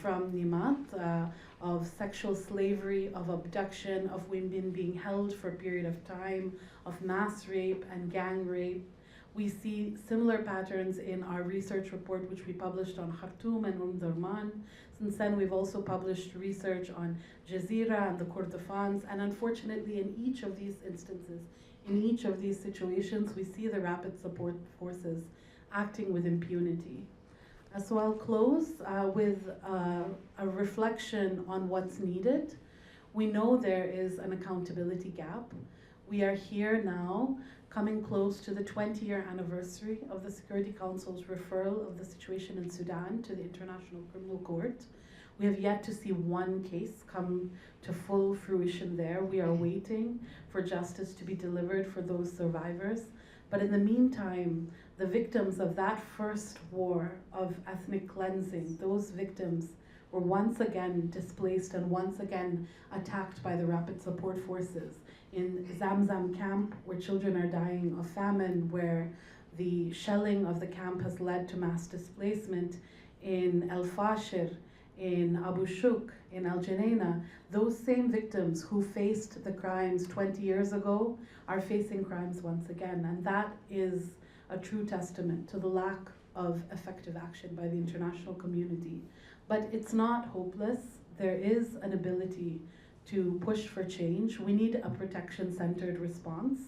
Speaker 4: from Nimat, of sexual slavery, of abduction, of women being held for a period of time, of mass rape and gang rape. We see similar patterns in our research report, which we published on Khartoum and Durman. Since then, we've also published research on Jazeera and the Kordofans, and unfortunately, in each of these instances, in each of these situations, we see the rapid support forces acting with impunity. So I'll close with a reflection on what's needed. We know there is an accountability gap. We are here now, coming close to the 20-year anniversary of the Security Council's referral of the situation in Sudan to the International Criminal Court. We have yet to see one case come to full fruition there. We are waiting for justice to be delivered for those survivors. But in the meantime, the victims of that first war of ethnic cleansing, those victims were once again displaced and once again attacked by the rapid support forces. In Zamzam camp, where children are dying of famine, where the shelling of the camp has led to mass displacement, in El Fashir, in Abu Shuk, in Al Janeina, those same victims who faced the crimes 20 years ago are facing crimes once again. And that is a true testament to the lack of effective action by the international community. But it's not hopeless. There is an ability to push for change. We need a protection-centered response.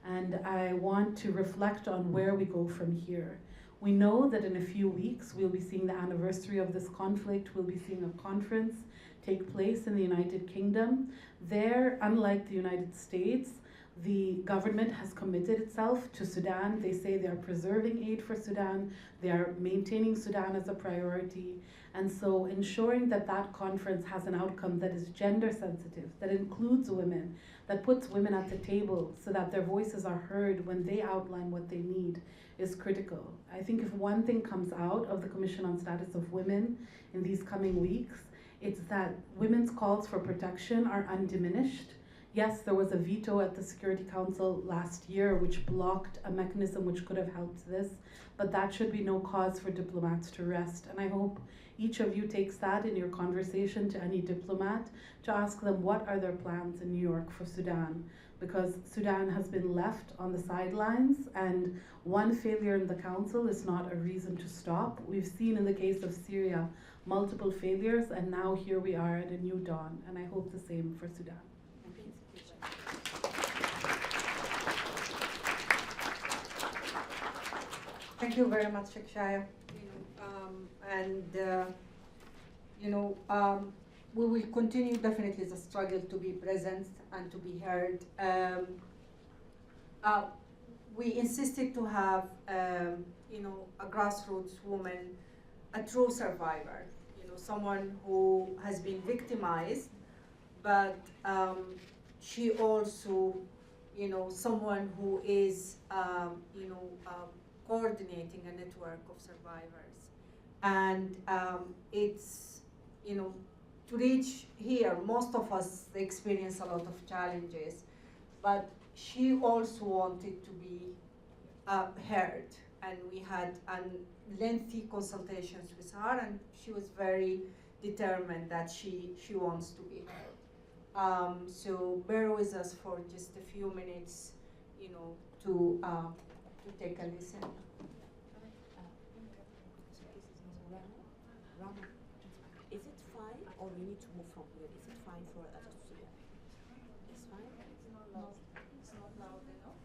Speaker 4: And I want to reflect on where we go from here. We know that in a few weeks, we'll be seeing the anniversary of this conflict. We'll be seeing a conference take place in the United Kingdom. There, unlike the United States, the government has committed itself to Sudan. They say they are preserving aid for Sudan. They are maintaining Sudan as a priority. And so ensuring that that conference has an outcome that is gender sensitive, that includes women, that puts women at the table so that their voices are heard when they outline what they need is critical. I think if one thing comes out of the Commission on Status of Women in these coming weeks, it's that women's calls for protection are undiminished. Yes, there was a veto at the Security Council last year which blocked a mechanism which could have helped this, but that should be no cause for diplomats to rest. And I hope each of you takes that in your conversation to any diplomat to ask them what are their plans in New York for Sudan, because Sudan has been left on the sidelines, and one failure in the council is not a reason to stop. We've seen in the case of Syria multiple failures, and now here we are at a new dawn, and I hope the same for Sudan.
Speaker 1: Thank you very much, Sheikh Shaya. We will continue definitely the struggle to be present and to be heard. We insisted to have, a grassroots woman, a true survivor, someone who has been victimized, but she also, someone who is, coordinating a network of survivors. And it's, to reach here, most of us experience a lot of challenges, but she also wanted to be heard. And we had lengthy consultations with her, and she was very determined that she wants to be heard. So bear with us for just a few minutes, to take a listen.
Speaker 2: Is it fine, or we need to move from here? Is it fine for us to see? It's fine?
Speaker 3: It's not loud. It's not loud enough.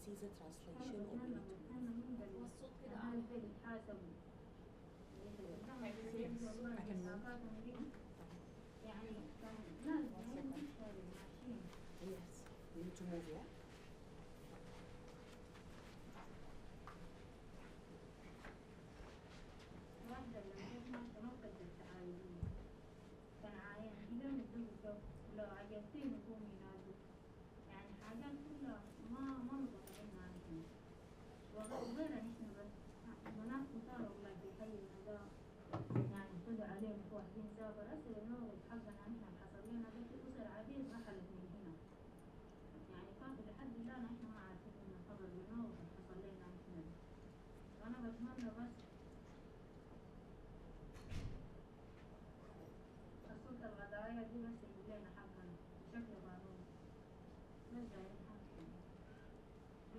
Speaker 2: See the translation or we need yes, we need to move, yeah?
Speaker 5: لو عجبتيني قومي نادي يعني حاجات كلها ما متوقعين عنها وغير نحن بس بنات كتار والله في حينا ده يعني ابتدوا علينا في واحدين سافر أسئلة الموقف حقنا نحن حصل لنا ده في أسر عديد رحلت من هنا يعني فاتوا لحد الآن نحن ما عارفين إن الخبر الموقف حصل لنا نحن وأنا بتمنى بس خصوص الغدايا دي بس يجيب لنا حقنا بشكل قانوني بس دايرين حقنا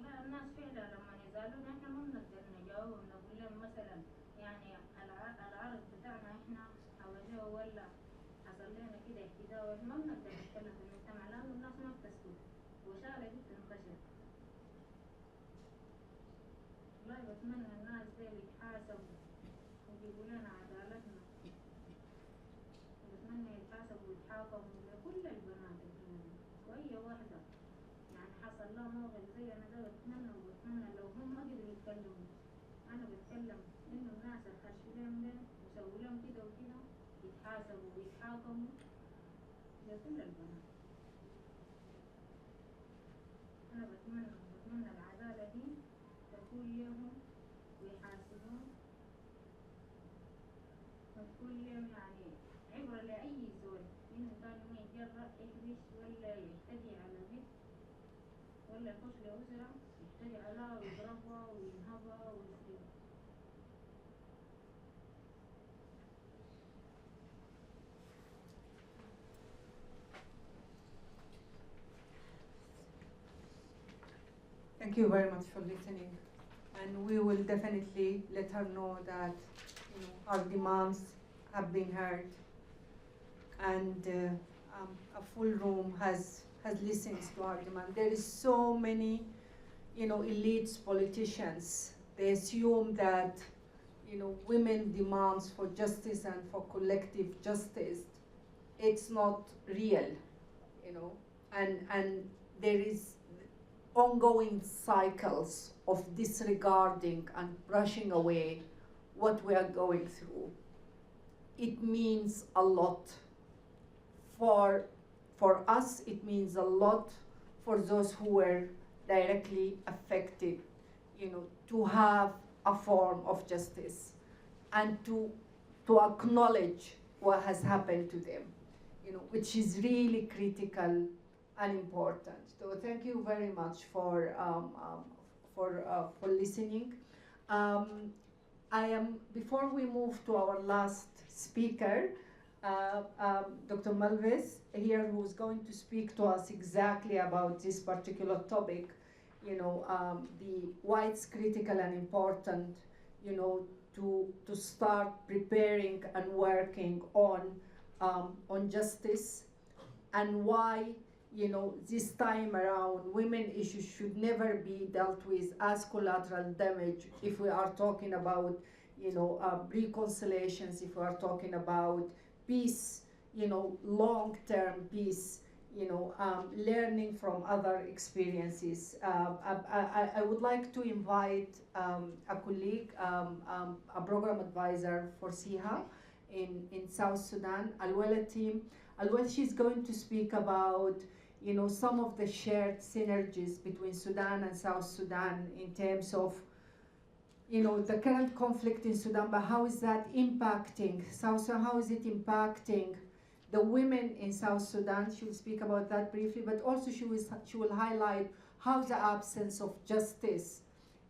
Speaker 5: لا الناس فعلا لما يزالون احنا ما بنقدر نجاوب نقول لهم مثلا يعني العرض بتاعنا احنا حواليه ولا حصل لنا كده اهتداء ما بنقدر نتكلم في المجتمع لأنه الناس ما بتسكت وشغلة دي بتنتشر والله بتمنى الناس دي يتحاسبوا ويجيبوا لنا عدالتنا بتمنى يتحاسبوا ويتحاكموا لكل البنات الدنيا وأي واحدة يعني حصل لها موقف زي أنا ده بتمنى لو هم ما قدروا يتكلموا أنا بتكلم إنه الناس الخرشوا لهم ده وسووا لهم كده وكده يتحاسبوا ويتحاكموا لكل البنات أنا بتمنى العدالة دي تكون لهم ويحاسبون وتكون لهم يعني عبرة لأي زول إنه كان ما يتجرأ يكبش ولا يعتدي على بنت ولا يخش لأسرة يعتدي عليها ويضربها وينهبها ويسلبها.
Speaker 1: Thank you very much for listening, and we will definitely let her know that our demands have been heard, and a full room has listened to our demand. There is so many, elites, politicians. They assume that, women demands for justice and for collective justice. It's not real, and there is ongoing cycles of disregarding and brushing away what we are going through. It means a lot for us. It means a lot for those who were directly affected, to have a form of justice and to acknowledge what has happened to them, which is really critical and important. So thank you very much for listening. Before we move to our last speaker, Dr. Malvis here, who's going to speak to us exactly about this particular topic, why it's critical and important, to start preparing and working on justice, and why, this time around, women issues should never be dealt with as collateral damage if we are talking about, reconciliations, if we are talking about peace, long-term peace, learning from other experiences. I would like to invite a colleague, a program advisor for SIHA in South Sudan, Alwela team. Alwela, she's going to speak about some of the shared synergies between Sudan and South Sudan in terms of the current conflict in Sudan, but how is that impacting South Sudan? How is it impacting the women in South Sudan? She will speak about that briefly, but also she will highlight how the absence of justice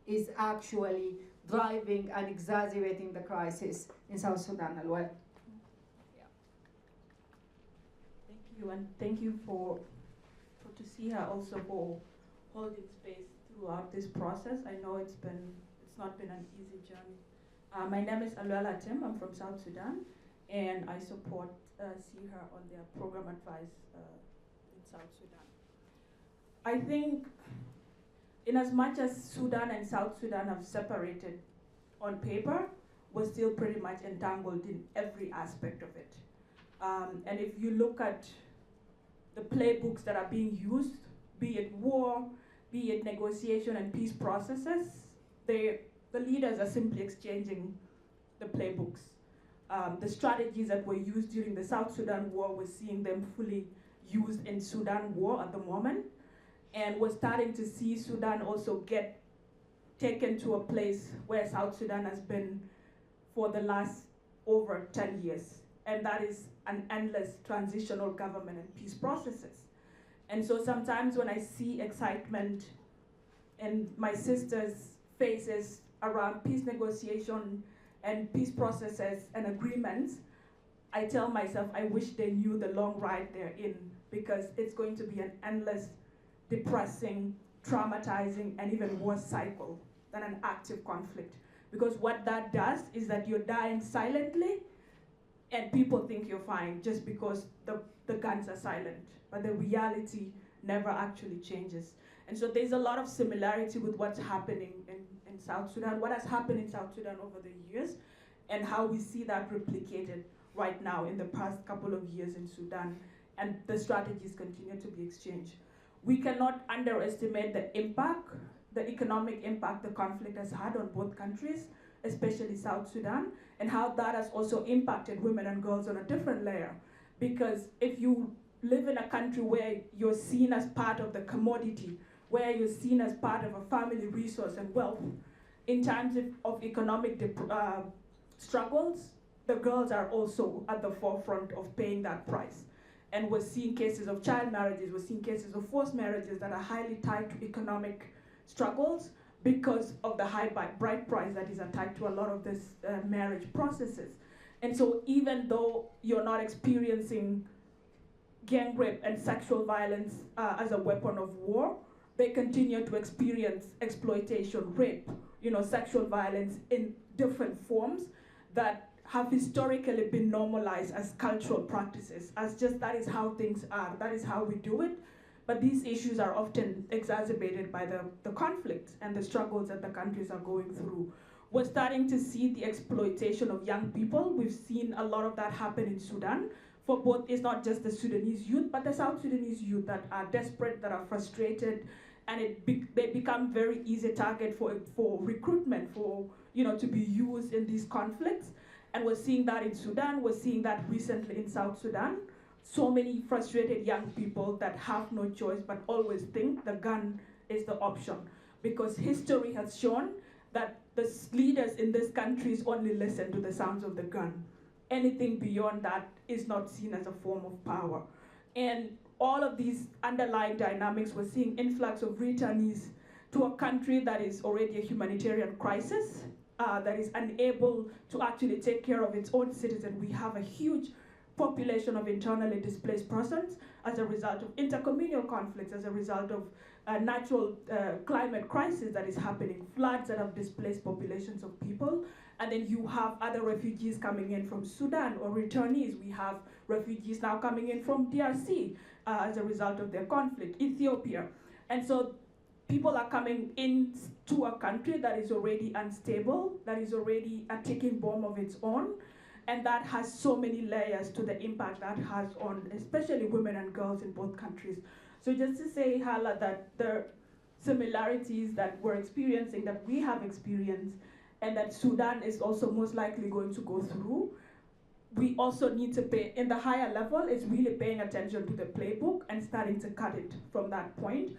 Speaker 1: is actually driving and exacerbating the crisis in South Sudan as well.
Speaker 6: Thank you, and thank you to see her also for holding space throughout this process. I know it's not been an easy journey. My name is Alwela Tim. I'm from South Sudan, and I support SIHA on their program advice in South Sudan. I think in as much as Sudan and South Sudan have separated on paper, we're still pretty much entangled in every aspect of it. And if you look at the playbooks that are being used, be it war, be it negotiation and peace processes, the leaders are simply exchanging the playbooks. The strategies that were used during the South Sudan war, we're seeing them fully used in Sudan war at the moment. And we're starting to see Sudan also get taken to a place where South Sudan has been for the last over 10 years. And that is an endless transitional government and peace processes. And so sometimes when I see excitement in my sisters' faces around peace negotiation and peace processes and agreements, I tell myself I wish they knew the long ride they're in, because it's going to be an endless, depressing, traumatizing, and even worse cycle than an active conflict. Because what that does is that you're dying silently and people think you're fine just because the guns are silent. But the reality never actually changes. And so there's a lot of similarity with what's happening in South Sudan, what has happened in South Sudan over the years, and how we see that replicated right now in the past couple of years in Sudan, and the strategies continue to be exchanged. We cannot underestimate the impact, the economic impact the conflict has had on both countries, especially South Sudan, and how that has also impacted women and girls on a different layer. Because if you live in a country where you're seen as part of the commodity, where you're seen as part of a family resource and wealth, in times of economic struggles, the girls are also at the forefront of paying that price. And we're seeing cases of child marriages, we're seeing cases of forced marriages that are highly tied to economic struggles because of the high bride price that is attached to a lot of these marriage processes. And so even though you're not experiencing gang rape and sexual violence as a weapon of war, they continue to experience exploitation, rape, sexual violence in different forms that have historically been normalized as cultural practices, as just that is how things are, that is how we do it. But these issues are often exacerbated by the conflict and the struggles that the countries are going through. We're starting to see the exploitation of young people. We've seen a lot of that happen in Sudan. For both, it's not just the Sudanese youth, but the South Sudanese youth that are desperate, that are frustrated, and they become very easy target for recruitment, to be used in these conflicts. And we're seeing that in Sudan, we're seeing that recently in South Sudan. So many frustrated young people that have no choice but always think the gun is the option. Because history has shown that the leaders in these countries only listen to the sounds of the gun. Anything beyond that is not seen as a form of power. And all of these underlying dynamics, we're seeing influx of returnees to a country that is already a humanitarian crisis, that is unable to actually take care of its own citizens. We have a huge population of internally displaced persons as a result of intercommunal conflicts, as a result of natural climate crisis that is happening, floods that have displaced populations of people. And then you have other refugees coming in from Sudan or returnees. We have refugees now coming in from DRC as a result of their conflict, Ethiopia. And so people are coming into a country that is already unstable, that is already a ticking bomb of its own, and that has so many layers to the impact that has on especially women and girls in both countries. So just to say, Hala, that the similarities that we're experiencing, that we have experienced, and that Sudan is also most likely going to go through, we also need to pay, in the higher level, is really paying attention to the playbook and starting to cut it from that point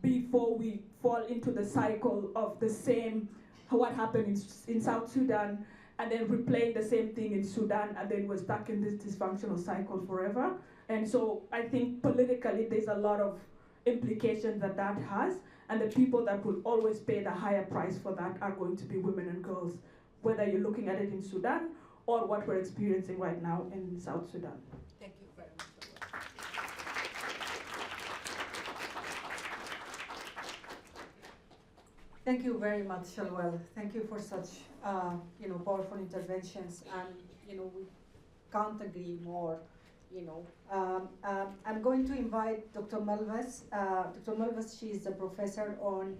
Speaker 6: before we fall into the cycle of the same, what happened in South Sudan, and then replaying the same thing in Sudan, and then we're stuck in this dysfunctional cycle forever. And so I think politically there's a lot of implications that has, and the people that will always pay the higher price for that are going to be women and girls, whether you're looking at it in Sudan or what we're experiencing right now in South Sudan.
Speaker 1: Thank you very much. Thank you very much, Shalwell. Thank you for such powerful interventions, and we can't agree more. I'm going to invite Dr. Melves. Dr. Melves, she is a professor on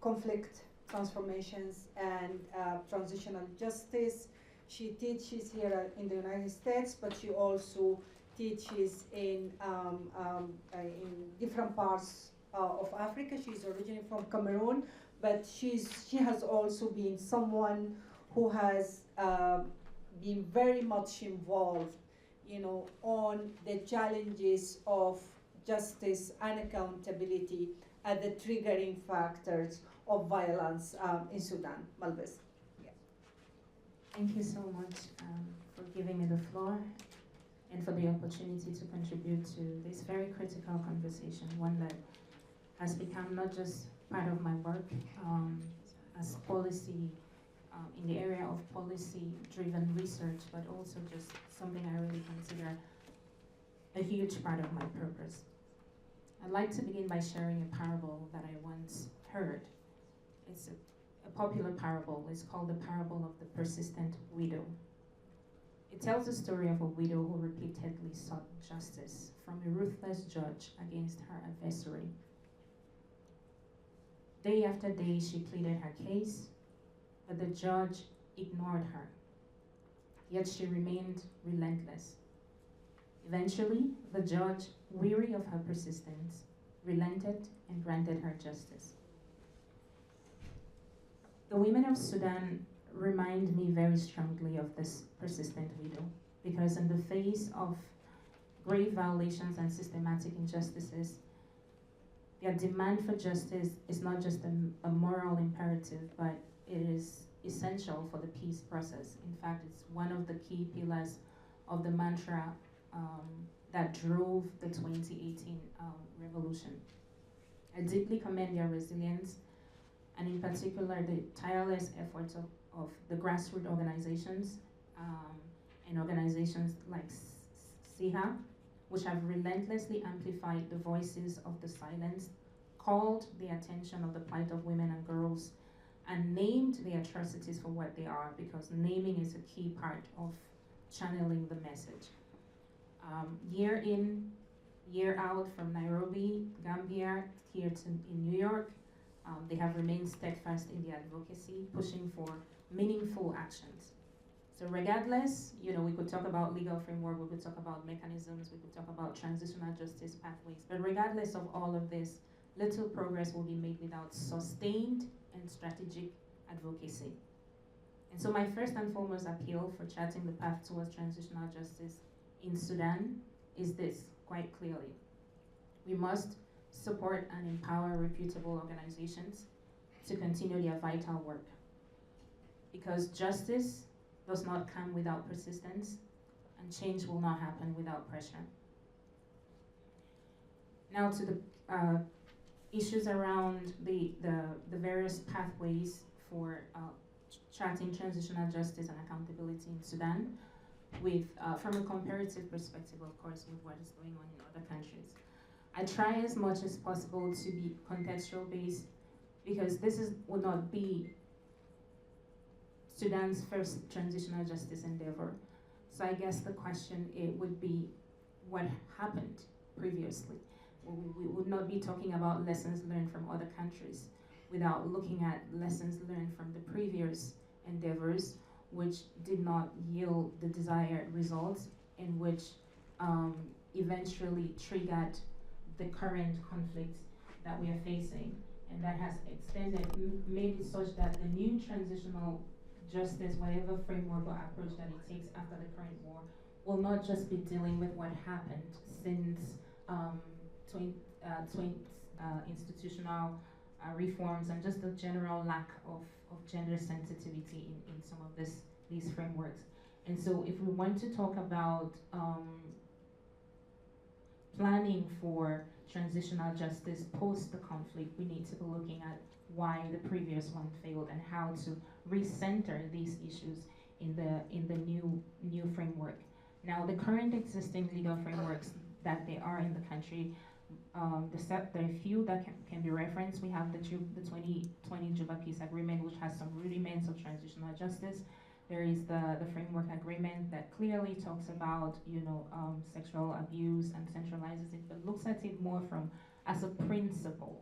Speaker 1: conflict transformations and transitional justice. She teaches here in the United States, but she also teaches in different parts of Africa. She's originally from Cameroon, but she has also been someone who has been very much involved on the challenges of justice and accountability as the triggering factors of violence in Sudan. Malbis.
Speaker 7: Thank you so much for giving me the floor and for the opportunity to contribute to this very critical conversation, one that has become not just part of my work as policy, in the area of policy-driven research, but also just something I really consider a huge part of my purpose. I'd like to begin by sharing a parable that I once heard. It's a popular parable. It's called the parable of the persistent widow. It tells the story of a widow who repeatedly sought justice from a ruthless judge against her adversary. Day after day, she pleaded her case, but the judge ignored her. Yet she remained relentless. Eventually, the judge, weary of her persistence, relented and granted her justice. The women of Sudan remind me very strongly of this persistent widow, because in the face of grave violations and systematic injustices, their demand for justice is not just a moral imperative, but it is essential for the peace process. In fact, it's one of the key pillars of the mantra that drove the 2018 revolution. I deeply commend their resilience, and in particular the tireless efforts of the grassroots organizations and organizations like SIHA, which have relentlessly amplified the voices of the silenced, called the attention of the plight of women and girls, and named the atrocities for what they are, because naming is a key part of channeling the message. Year in, year out, from Nairobi, Gambia, here to in New York, they have remained steadfast in their advocacy, pushing for meaningful actions. So regardless, we could talk about legal framework, we could talk about mechanisms, we could talk about transitional justice pathways, but regardless of all of this, little progress will be made without sustained and strategic advocacy. And so my first and foremost appeal for charting the path towards transitional justice in Sudan is this, quite clearly. We must support and empower reputable organizations to continue their vital work, because justice does not come without persistence, and change will not happen without pressure. Now to the issues around the various pathways for charting transitional justice and accountability in Sudan, with from a comparative perspective, of course, with what is going on in other countries. I try as much as possible to be contextual based, because this would not be Sudan's first transitional justice endeavor. So I guess the question would be, what happened previously? We would not be talking about lessons learned from other countries without looking at lessons learned from the previous endeavors, which did not yield the desired results, and which eventually triggered the current conflict that we are facing, and that has extended, made it such that the new transitional justice, whatever framework or approach that it takes after the current war, will not just be dealing with what happened since institutional reforms and just the general lack of gender sensitivity in some of these frameworks. And so if we want to talk about planning for transitional justice post the conflict, we need to be looking at why the previous one failed and how to recenter these issues in the new framework. Now, the current existing legal frameworks that they are in the country, there are a few that can be referenced. We have the 2020 Juba Peace Agreement, which has some rudiments of transitional justice. There is the framework agreement that clearly talks about sexual abuse and centralizes it, but looks at it more from as a principle.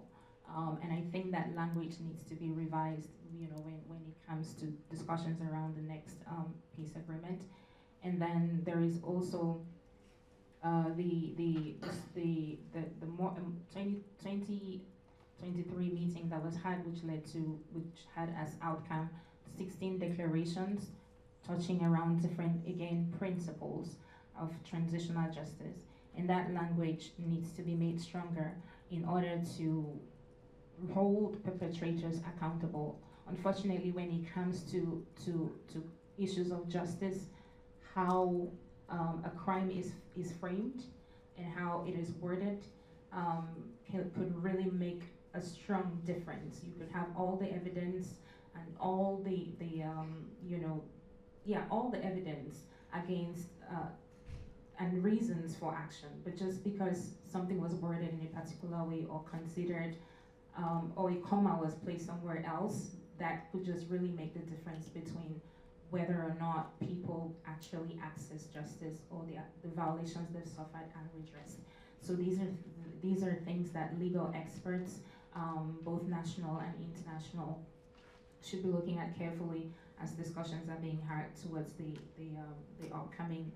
Speaker 7: And I think that language needs to be revised, when it comes to discussions around the next peace agreement. And then there is also the more 2023 meeting that was had, which had as outcome 16 declarations touching around different, again, principles of transitional justice. And that language needs to be made stronger in order to hold perpetrators accountable. Unfortunately, when it comes to issues of justice, how a crime is framed and how it is worded could really make a strong difference. You could have all the evidence and all all the evidence against and reasons for action, but just because something was worded in a particular way or considered or a comma was placed somewhere else, that could just really make the difference between whether or not people actually access justice or the violations they've suffered and redressed. So these are things that legal experts, both national and international, should be looking at carefully as discussions are being had towards the upcoming,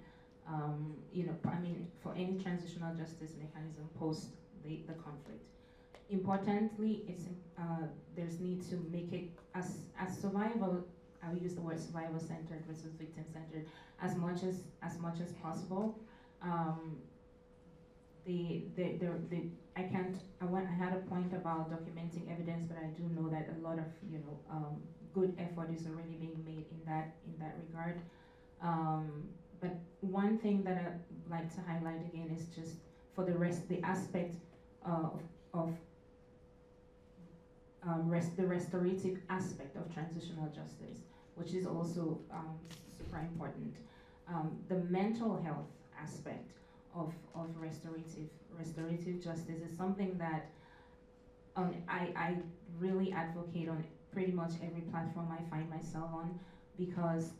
Speaker 7: for any transitional justice mechanism post the conflict. Importantly, there's need to make it as survival. I will use the word survivor-centered versus victim-centered as much as possible. I had a point about documenting evidence, but I do know that a lot of good effort is already being made in that regard. But one thing that I'd like to highlight again is just for the aspect of the restorative aspect of transitional justice, which is also super important. The mental health aspect of restorative justice is something that I really advocate on pretty much every platform I find myself on, because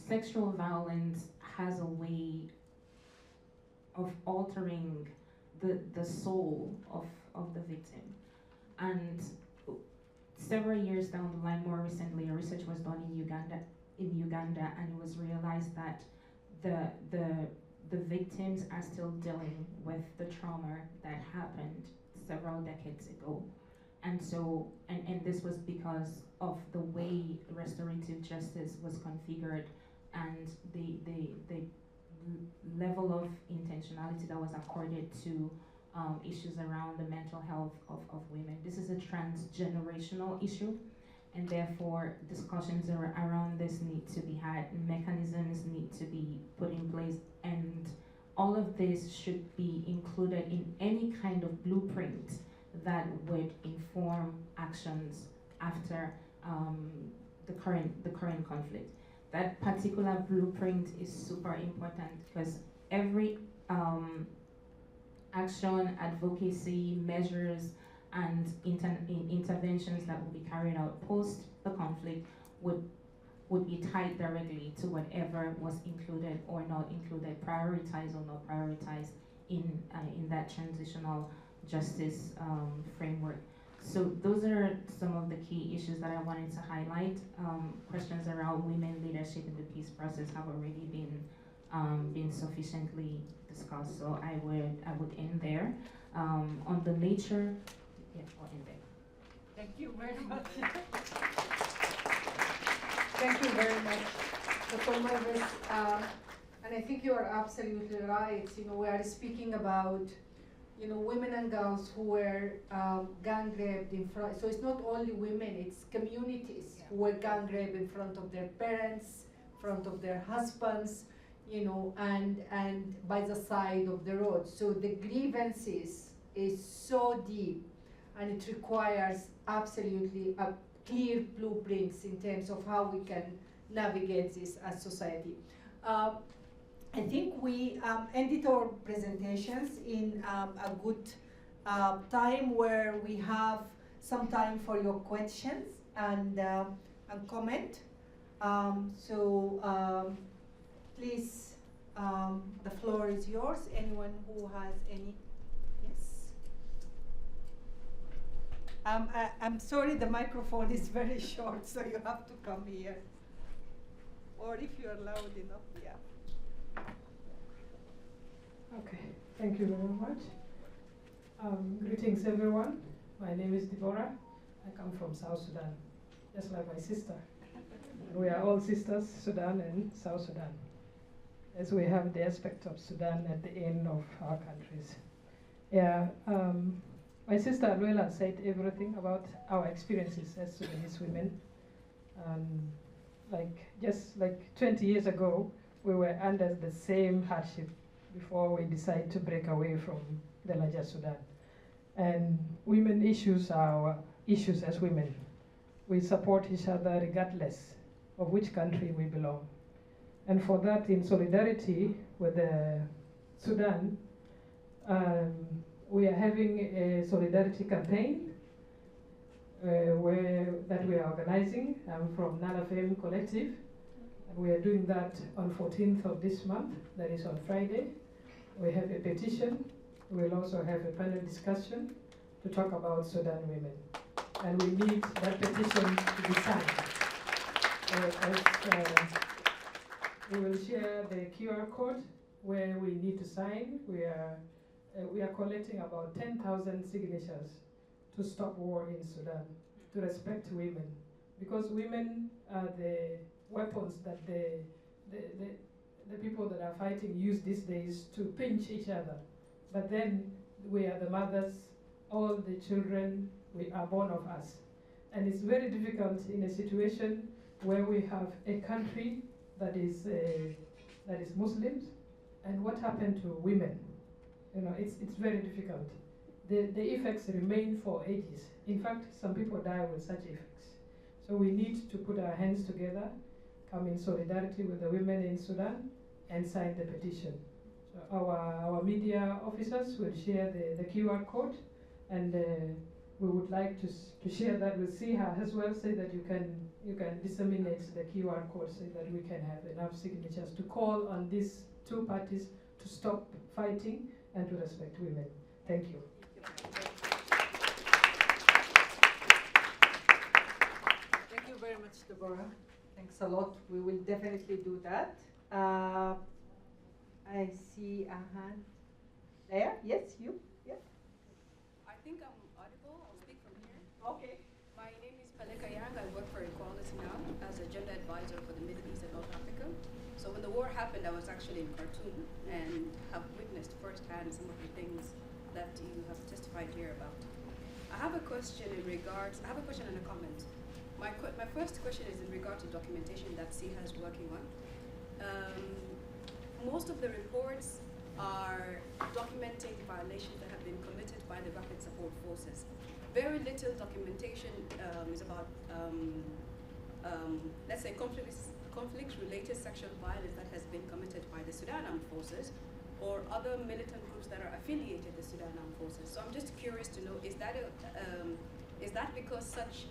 Speaker 7: sexual violence has a way of altering the soul of the victim. And several years down the line, more recently, research was done in Uganda, and it was realized that the victims are still dealing with the trauma that happened several decades ago. And so, and this was because of the way restorative justice was configured and the level of intentionality that was accorded to issues around the mental health of women. This is a transgenerational issue, and therefore discussions around this need to be had, mechanisms need to be put in place, and all of this should be included in any kind of blueprint that would inform actions after the current conflict. That particular blueprint is super important because every action, advocacy, measures, and interventions that will be carried out post the conflict would be tied directly to whatever was included or not included, prioritized or not prioritized in that transitional justice framework. So those are some of the key issues that I wanted to highlight. Questions around women leadership in the peace process have already been sufficiently discussed. So I would end there. On the nature, yeah, I'll end there.
Speaker 1: Thank you very much. Thank you very much, Dr. Mervis. And I think you are absolutely right. We are speaking about women and girls who were gang raped in front. So it's not only women; it's communities who were gang raped in front of their parents, in front of their husbands, and by the side of the road. So the grievances is so deep, and it requires absolutely a clear blueprints in terms of how we can navigate this as society. I think we ended our presentations in a good time where we have some time for your questions and comment. Please, the floor is yours. Anyone who has any? Yes. I'm sorry, the microphone is very short, so you have to come here. Or if you're loud enough, yeah.
Speaker 8: Okay, thank you very much. Greetings, everyone. My name is Deborah. I come from South Sudan, just like my sister. We are all sisters, Sudan and South Sudan. as we have the aspect of Sudan at the end of our countries. Yeah, my sister Aluela said everything about our experiences as Sudanese women. Just like 20 years ago, we were under the same hardship before we decided to break away from the larger Sudan. And women issues are our issues as women. We support each other regardless of which country we belong. And for that, in solidarity with Sudan, we are having a solidarity campaign that we are organizing from Nala Fame Collective. And we are doing that on 14th of this month, that is on Friday. We have a petition. We'll also have a panel discussion to talk about Sudan women. And we need that petition to be signed. We will share the QR code where we need to sign. We are collecting about 10,000 signatures to stop war in Sudan, to respect women. Because women are the weapons that the people that are fighting use these days to pinch each other. But then we are the mothers, all the children are born of us. And it's very difficult in a situation where we have a country that is Muslims, and what happened to women? You know, it's very difficult. The effects remain for ages. In fact, some people die with such effects. So we need to put our hands together, come in solidarity with the women in Sudan, and sign the petition. So our media officers will share the QR code, and we would like to share that with Siha as well, so that you can disseminate the QR code so that we can have enough signatures to call on these two parties to stop fighting and to respect women. Thank you.
Speaker 1: Thank you very much, Deborah. Thanks a lot. We will definitely do that. I see a hand there. Yes, you. Yeah.
Speaker 9: I think I'm audible. I'll speak from here.
Speaker 1: Okay.
Speaker 9: My name is Paleka Yang. I work for Equality Now as a gender advisor for the Middle East and North Africa. So when the war happened, I was actually in Khartoum and have witnessed firsthand some of the things that you have testified here about. I have a question and a comment. My first question is in regard to documentation that CIHA is working on. Most of the reports are documenting violations that have been committed by the rapid support forces. Very little documentation is about, let's say, conflict-related sexual violence that has been committed by the Sudan Armed Forces or other militant groups that are affiliated with the Sudan Armed Forces. So I'm just curious to know, is that because such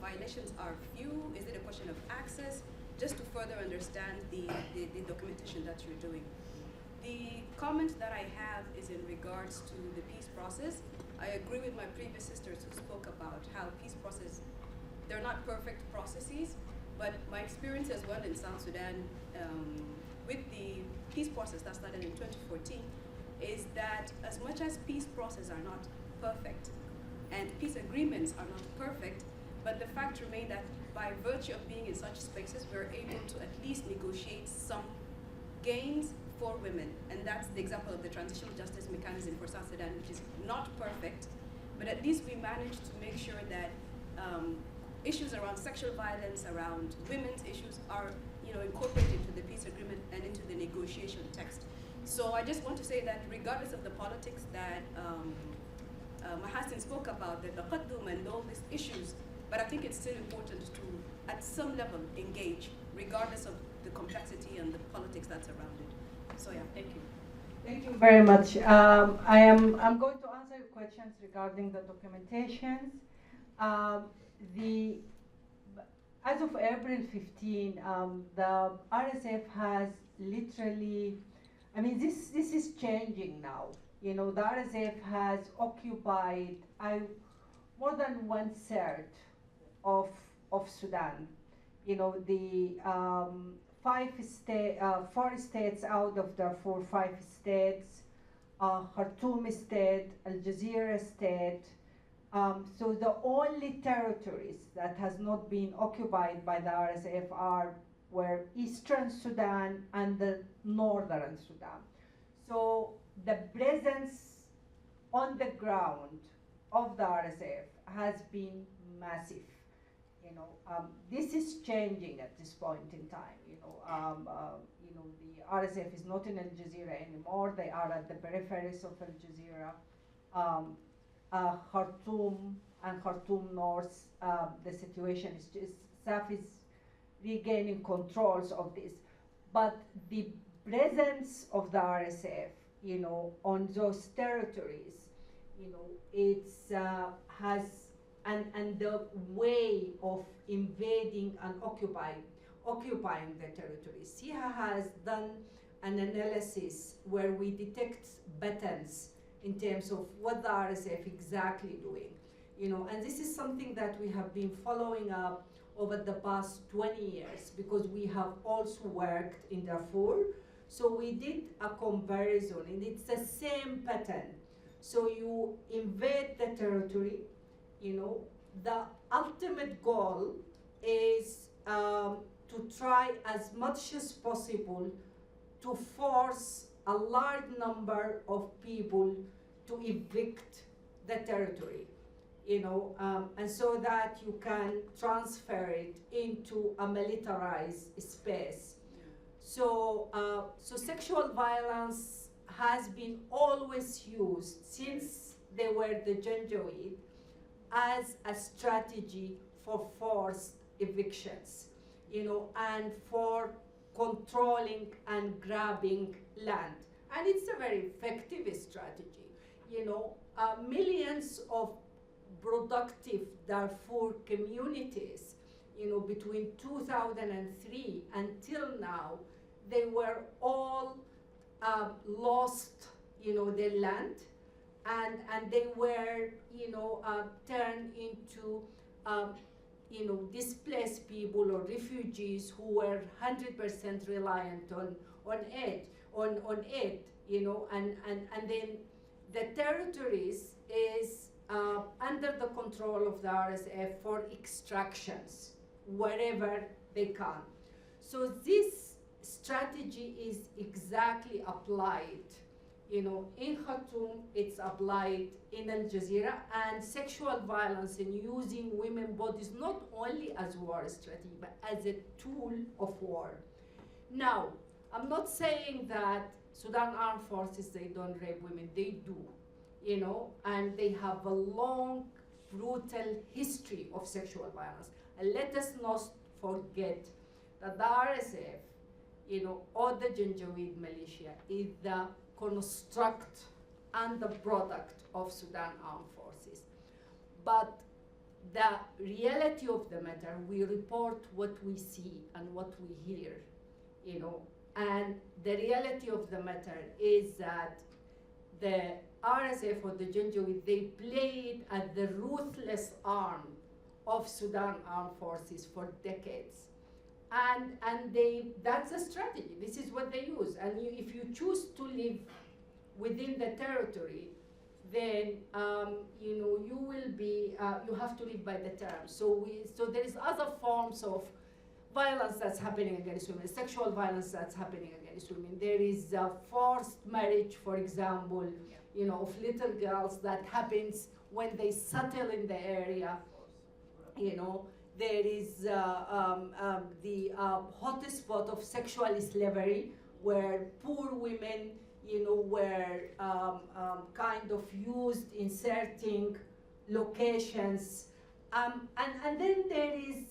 Speaker 9: violations are few? Is it a question of access? Just to further understand the documentation that you're doing. The comment that I have is in regards to the peace process. I agree with my previous sisters who spoke about how peace process, they're not perfect processes, but my experience as well in South Sudan with the peace process that started in 2014 is that as much as peace processes are not perfect and peace agreements are not perfect, but the fact remains that by virtue of being in such spaces, we're able to at least negotiate some gains for women. And that's the example of the transitional justice mechanism for South Sudan, which is not perfect, but at least we managed to make sure that issues around sexual violence, around women's issues are incorporated into the peace agreement and into the negotiation text. So I just want to say that regardless of the politics that Mahasin spoke about, the taqaddum and all these issues, but I think it's still important to, at some level, engage, regardless of the complexity and the politics that's around it. So yeah, thank you.
Speaker 1: Thank you very much. I'm going to answer your questions regarding the documentations. As of April 15, the RSF has literally, this is changing now. The RSF has occupied more than 1/3 of Sudan. The 4 states out of the 5 states, Khartoum state, Al Jazeera state. So the only territories that has not been occupied by the RSF are were Eastern Sudan and the Northern Sudan. So the presence on the ground of the RSF has been massive. This is changing at this point in time. The RSF is not in Al Jazeera anymore. They are at the peripheries of Al Jazeera. Khartoum and Khartoum North, the situation is just, SAF is regaining controls of this. But the presence of the RSF, on those territories, it's has, and the way of invading and occupying the territory. SIHA has done an analysis where we detect patterns in terms of what the RSF exactly doing, and this is something that we have been following up over the past 20 years because we have also worked in Darfur. So we did a comparison, and it's the same pattern. So you invade the territory, the ultimate goal is to try as much as possible to force a large number of people to evict the territory, and so that you can transfer it into a militarized space. So sexual violence has been always used since they were the Janjaweed as a strategy for forced evictions, and for controlling and grabbing land. And it's a very effective strategy. Millions of productive Darfur communities, between 2003 until now, they were all lost, their land, and they were, turned into, displaced people or refugees who were 100% reliant on aid, and then the territories is under the control of the RSF for extractions wherever they can. So this strategy is exactly applied, in Khartoum, it's applied in Al Jazeera, and sexual violence and using women's bodies not only as war strategy, but as a tool of war. Now, I'm not saying that Sudan Armed Forces, they don't rape women, they do, and they have a long, brutal history of sexual violence. And let us not forget that the RSF, or the Janjaweed militia, is the construct and the product of Sudan Armed Forces. But the reality of the matter, we report what we see and what we hear, and the reality of the matter is that the RSF or the Janjaweed, they played at the ruthless arm of Sudan Armed Forces for decades. And that's a strategy. This is what they use. And if you choose to live within the territory, then you will be, you have to live by the terms. So there is other forms of violence that's happening against women, sexual violence that's happening against women. There is forced marriage, for example, of little girls that happens when they settle in the area. There is the hotspot of sexual slavery, where poor women, were kind of used in certain locations. And then there is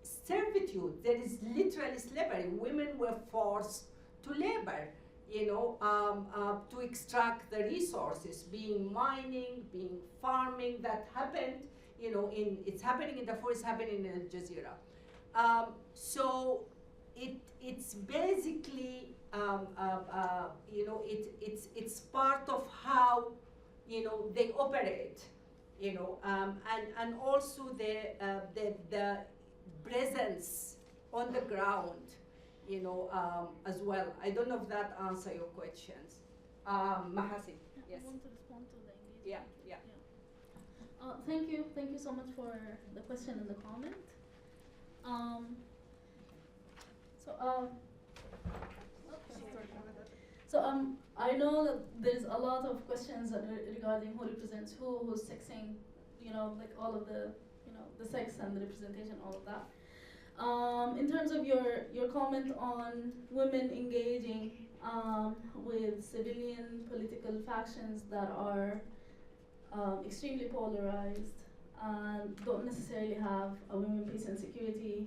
Speaker 1: servitude. There is literally slavery. Women were forced to labor, to extract the resources, being mining, being farming. That happened, it's happening in Darfur, it's happening in Al Jazeera. So it's basically, it's part of how, they operate, and also the presence on the ground, as well. I don't know if that answers your questions. Mahasin, yes.
Speaker 3: I want to respond to the engagement.
Speaker 1: Yeah.
Speaker 3: Thank you so much for the question and the comment. So, I know that there's a lot of questions regarding who represents who's sexing, like all of the, the sex and the representation, all of that. In terms of your comment on women engaging with civilian political factions that are extremely polarized and don't necessarily have a women, peace and security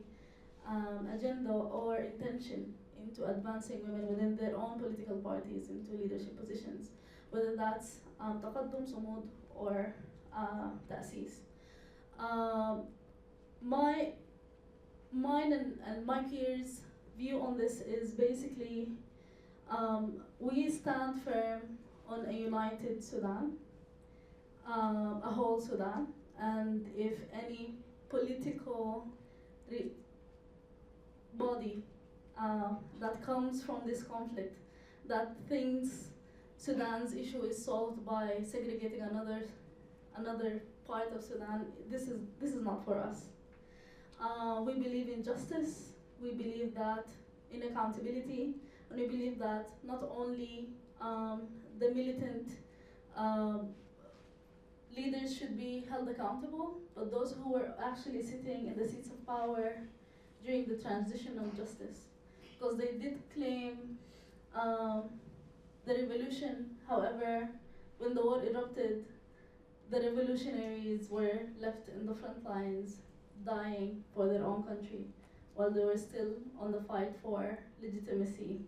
Speaker 3: agenda or intention into advancing women within their own political parties into leadership positions, whether that's تقدم, صمود, or تأسيس. Mine and my peers' view on this is basically we stand firm on a united Sudan, a whole Sudan, and if any political body that comes from this conflict that thinks Sudan's issue is solved by segregating another part of Sudan, this is not for us. We believe in justice, we believe that in accountability, and we believe that not only the militant leaders should be held accountable, but those who were actually sitting in the seats of power during the transition of justice. Because they did claim the revolution, however, when the war erupted, the revolutionaries were left in the front lines dying for their own country while they were still on the fight for legitimacy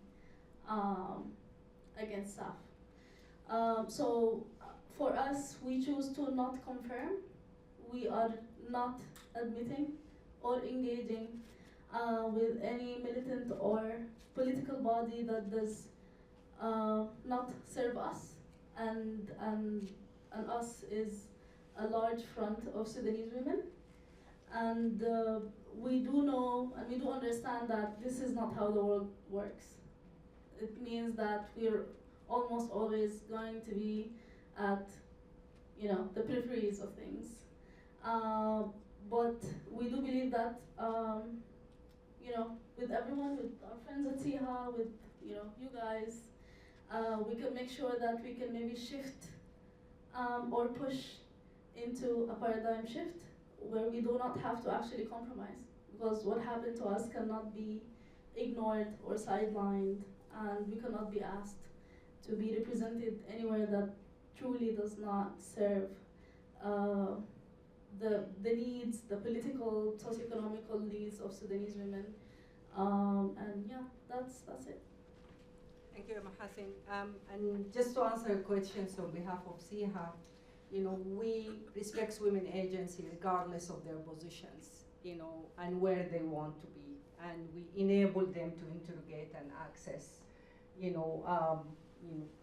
Speaker 3: against SAF. So for us, we choose to not confirm. We are not admitting or engaging with any militant or political body that does not serve us, and us is a large front of Sudanese women. And we do know and we do understand that this is not how the world works. It means that we're almost always going to be at, the peripheries of things. But we do believe that, with everyone, with our friends at SIHA, with, you guys, we can make sure that we can maybe shift or push into a paradigm shift where we do not have to actually compromise, because what happened to us cannot be ignored or sidelined, and we cannot be asked to be represented anywhere that truly does not serve the needs, the political, socioeconomical needs of Sudanese women. And yeah, that's it.
Speaker 1: Thank you, Mahasin. And just to answer your questions on behalf of SIHA, we respect women agency regardless of their positions, and where they want to be. And we enable them to interrogate and access,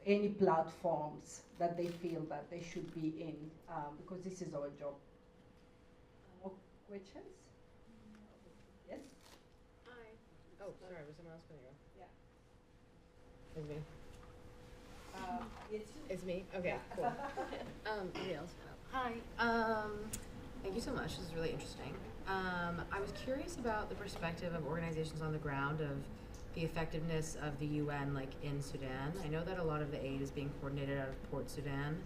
Speaker 1: any platforms that they feel that they should be in, because this is our job. More questions? Yes?
Speaker 10: Hi. Oh, sorry, was someone else going to go?
Speaker 1: Yeah.
Speaker 10: It's me.
Speaker 1: It's you.
Speaker 10: It's me? Okay, cool. Nobody else? Hi. Thank you so much. This is really interesting. I was curious about the perspective of organizations on the ground of the effectiveness of the UN, in Sudan. I know that a lot of the aid is being coordinated out of Port Sudan.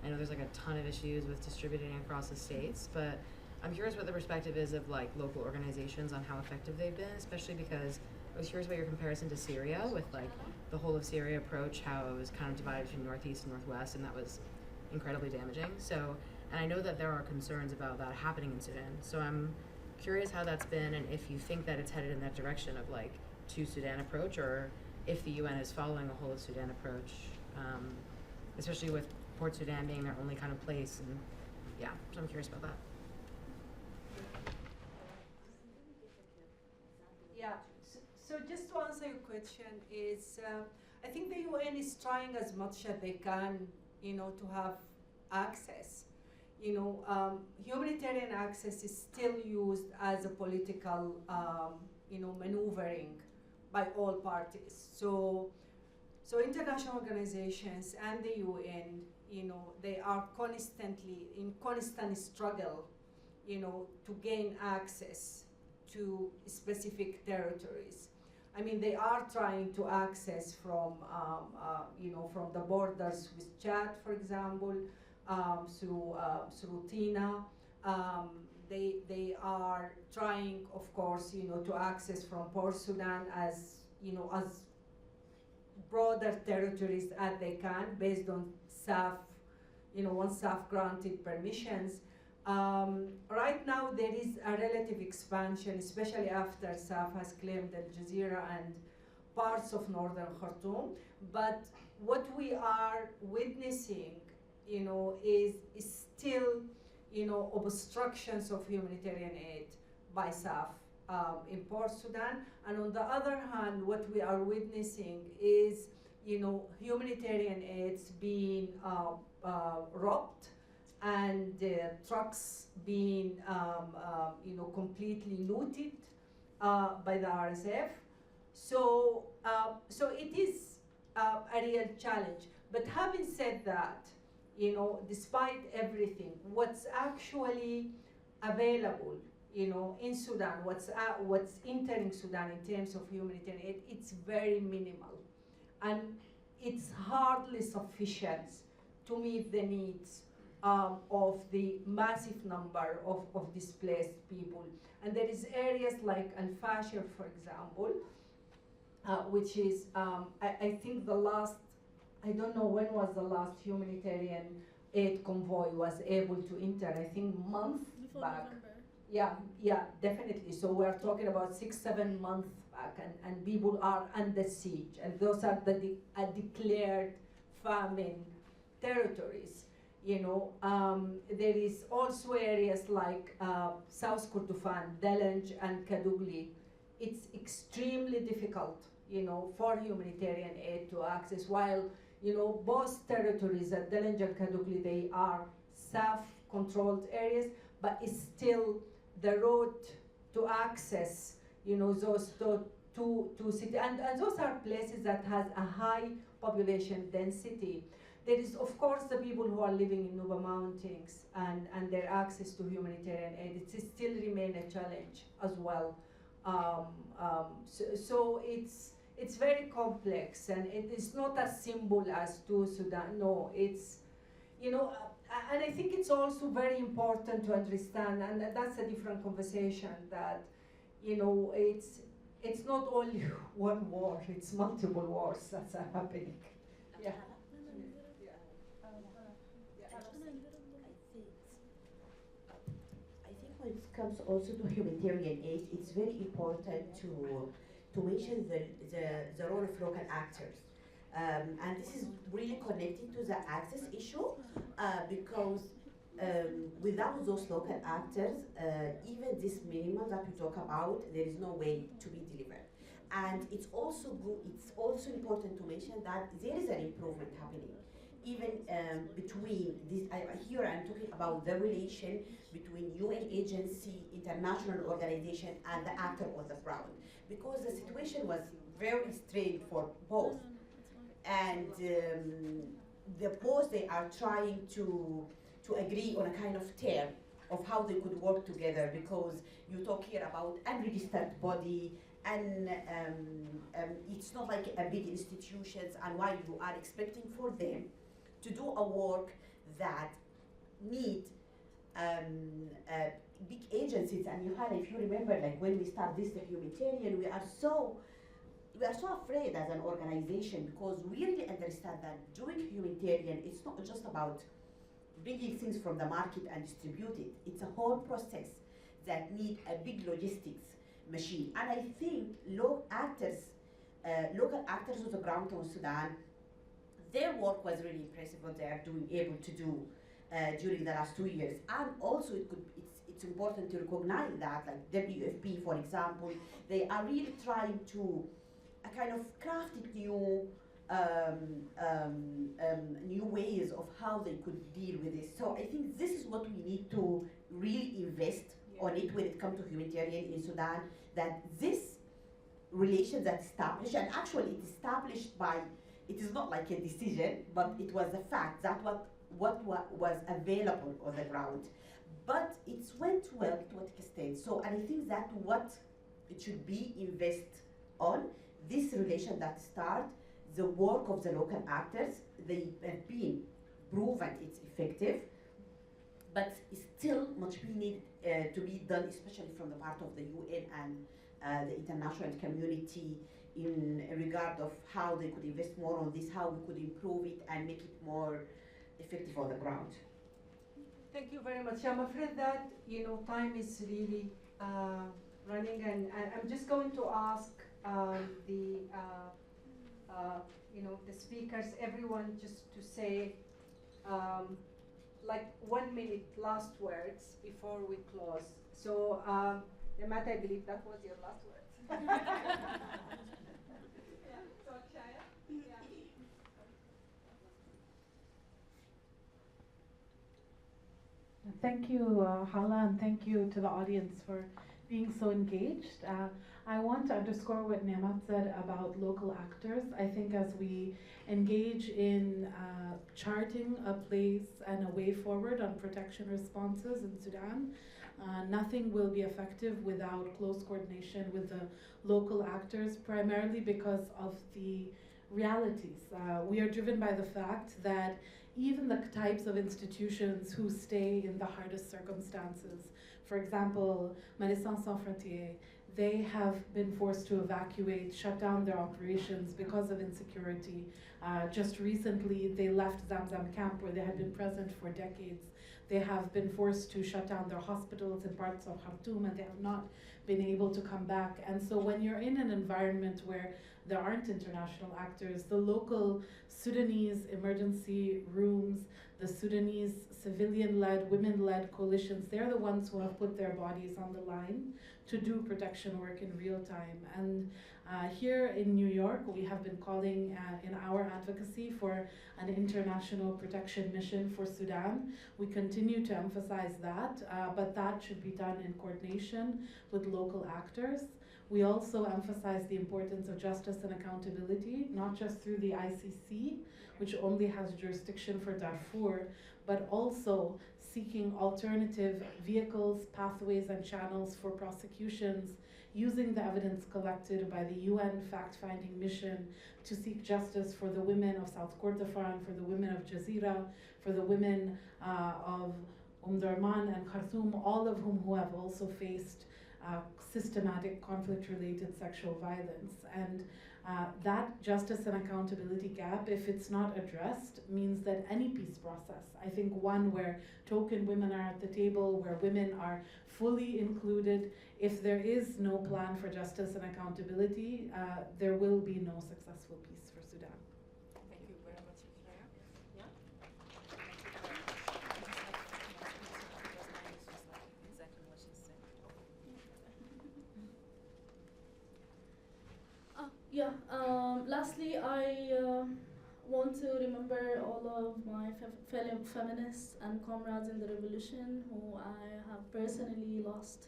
Speaker 10: I know there's a ton of issues with distributing across the states, but I'm curious what the perspective is of local organizations on how effective they've been, especially because I was curious about your comparison to Syria with the whole of Syria approach, how it was kind of divided between northeast and northwest, and that was incredibly damaging. So, and I know that there are concerns about that happening in Sudan. So I'm curious how that's been, and if you think that it's headed in that direction of two Sudan approach, or if the UN is following a whole of Sudan approach, especially with Port Sudan being their only kind of place, and yeah, so I'm curious about that.
Speaker 1: Yeah, so just to answer your question is, I think the UN is trying as much as they can, to have access. Humanitarian access is still used as a political, maneuvering by all parties. So international organizations and the UN, they are constantly in constant struggle, to gain access to specific territories. I mean, they are trying to access from, from the borders with Chad, for example, through Tina. They are trying, of course, to access from Port Sudan as broader territories as they can, based on SAF, once SAF granted permissions. Right now there is a relative expansion, especially after SAF has claimed Al Jazeera and parts of northern Khartoum. But what we are witnessing, is still, obstructions of humanitarian aid by SAF in Port Sudan. And on the other hand, what we are witnessing is, humanitarian aids being robbed, and trucks being, completely looted by the RSF. So it is a real challenge. But having said that, despite everything, what's actually available, in Sudan, what's entering Sudan in terms of humanitarian aid, it's very minimal, and it's hardly sufficient to meet the needs of the massive number of displaced people. And there is areas like Al-Fashir, for example, which is, I think the last, I don't know when was the last humanitarian aid convoy was able to enter, I think month
Speaker 3: Before
Speaker 1: back.
Speaker 3: November.
Speaker 1: Yeah, definitely. So we're talking about 6-7 months back, and people are under siege, and those are the declared famine territories. There is also areas like South Kordofan, Dalanj, and Kadugli. It's extremely difficult, for humanitarian aid to access, while, both territories at Dalanj and Kadugli, they are SAF-controlled areas, but it's still the road to access, those two cities, and those are places that has a high population density. There is, of course, the people who are living in Nuba Mountains, and their access to humanitarian aid, it still remain a challenge as well. So it's very complex, and it is not as simple as to Sudan. No, it's, and I think it's also very important to understand, and that's a different conversation, that, it's not only one war, it's multiple wars that are happening. Yeah.
Speaker 2: I think when it comes also to humanitarian aid, it's very important to mention the role of local actors. And this is really connected to the access issue, because without those local actors, even this minimum that we talk about, there is no way to be delivered. And it's also important to mention that there is an improvement happening, even between this. Here I'm talking about the relation between UN agency, international organization, and the actor on the ground, because the situation was very strained for both. And both they are trying to agree on a kind of term of how they could work together, because you talk here about unregistered body, and it's not like a big institutions, and why you are expecting for them to do a work that need big agencies. And if you remember, like when we start this, the humanitarian, we are so afraid as an organization, because we really understand that doing humanitarian, it's not just about bringing things from the market and distribute it. It's a whole process that need a big logistics machine. And I think local actors on the ground in Sudan, their work was really impressive, what they are able to do during the last 2 years. And also it's important to recognize that, like WFP, for example, they are really trying to kind of crafted new ways of how they could deal with this. So I think this is what we need to really invest on it when it comes to humanitarian in Sudan, that this relation that's established, and actually it's established by, it is not like a decision, but it was a fact that what was available on the ground. But it's went well to what extent. So, and I think that what it should be invest on, this relation that start the work of the local actors. They have been proven it's effective, but still much be needed to be done, especially from the part of the UN and the international community in regard of how they could invest more on this, how we could improve it and make it more effective on the ground.
Speaker 1: Thank you very much. I'm afraid that time is really running, and I'm just going to ask the speakers, everyone, just to say like 1 minute last words before we close. So, Ramat, I believe that was your last words.
Speaker 4: Thank you, Hala, and thank you to the audience for being so engaged. I want to underscore what Nemat said about local actors. I think as we engage in charting a place and a way forward on protection responses in Sudan, nothing will be effective without close coordination with the local actors, primarily because of the realities. We are driven by the fact that even the types of institutions who stay in the hardest circumstances, for example, Médecins Sans Frontières, they have been forced to evacuate, shut down their operations because of insecurity. Just recently, they left Zamzam camp where they had been present for decades. They have been forced to shut down their hospitals in parts of Khartoum, and they have not been able to come back. And so when you're in an environment where there aren't international actors, the local Sudanese emergency rooms, the Sudanese civilian-led, women-led coalitions, they're the ones who have put their bodies on the line to do protection work in real time. And here in New York, we have been calling in our advocacy for an international protection mission for Sudan. We continue to emphasize that, but that should be done in coordination with local actors. We also emphasize the importance of justice and accountability, not just through the ICC, which only has jurisdiction for Darfur, but also seeking alternative vehicles, pathways, and channels for prosecutions, using the evidence collected by the UN fact-finding mission to seek justice for the women of South Kordofan, for the women of Jazeera, for the women of Durman and Khartoum, all of whom who have also faced systematic conflict-related sexual violence. And that justice and accountability gap, if it's not addressed, means that any peace process, I think one where token women are at the table, where women are fully included, if there is no plan for justice and accountability, there will be no successful peace for Sudan.
Speaker 1: Thank you very much, Ishraya. Yeah?
Speaker 11: Exactly what she said.
Speaker 3: Lastly, I want to remember all of my fellow feminists and comrades in the revolution who I have personally lost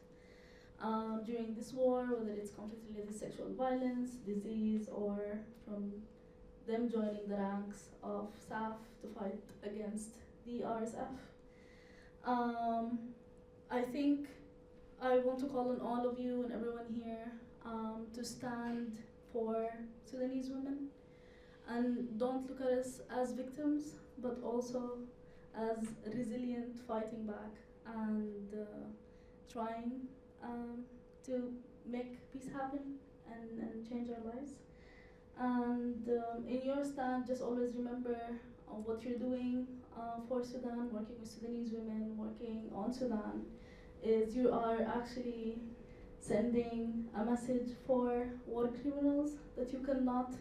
Speaker 3: during this war, whether it's conflict-related sexual violence, disease, or from them joining the ranks of SAF to fight against the RSF. I think I want to call on all of you and everyone here to stand for Sudanese women, and don't look at us as victims, but also as resilient, fighting back and trying to make peace happen and change our lives. And in your stand, just always remember what you're doing for Sudan, working with Sudanese women, working on Sudan, is you are actually sending a message for war criminals that you cannot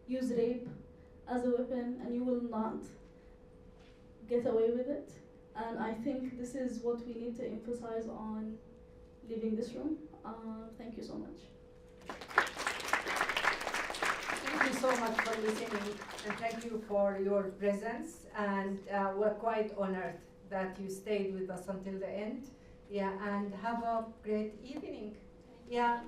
Speaker 3: use rape as a weapon and you will not get away with it. And I think this is what we need to emphasize on leaving this room. Thank you so much.
Speaker 1: Thank you so much for listening, and thank you for your presence. And we're quite honored that you stayed with us until the end. Yeah, and have a great evening. Yeah.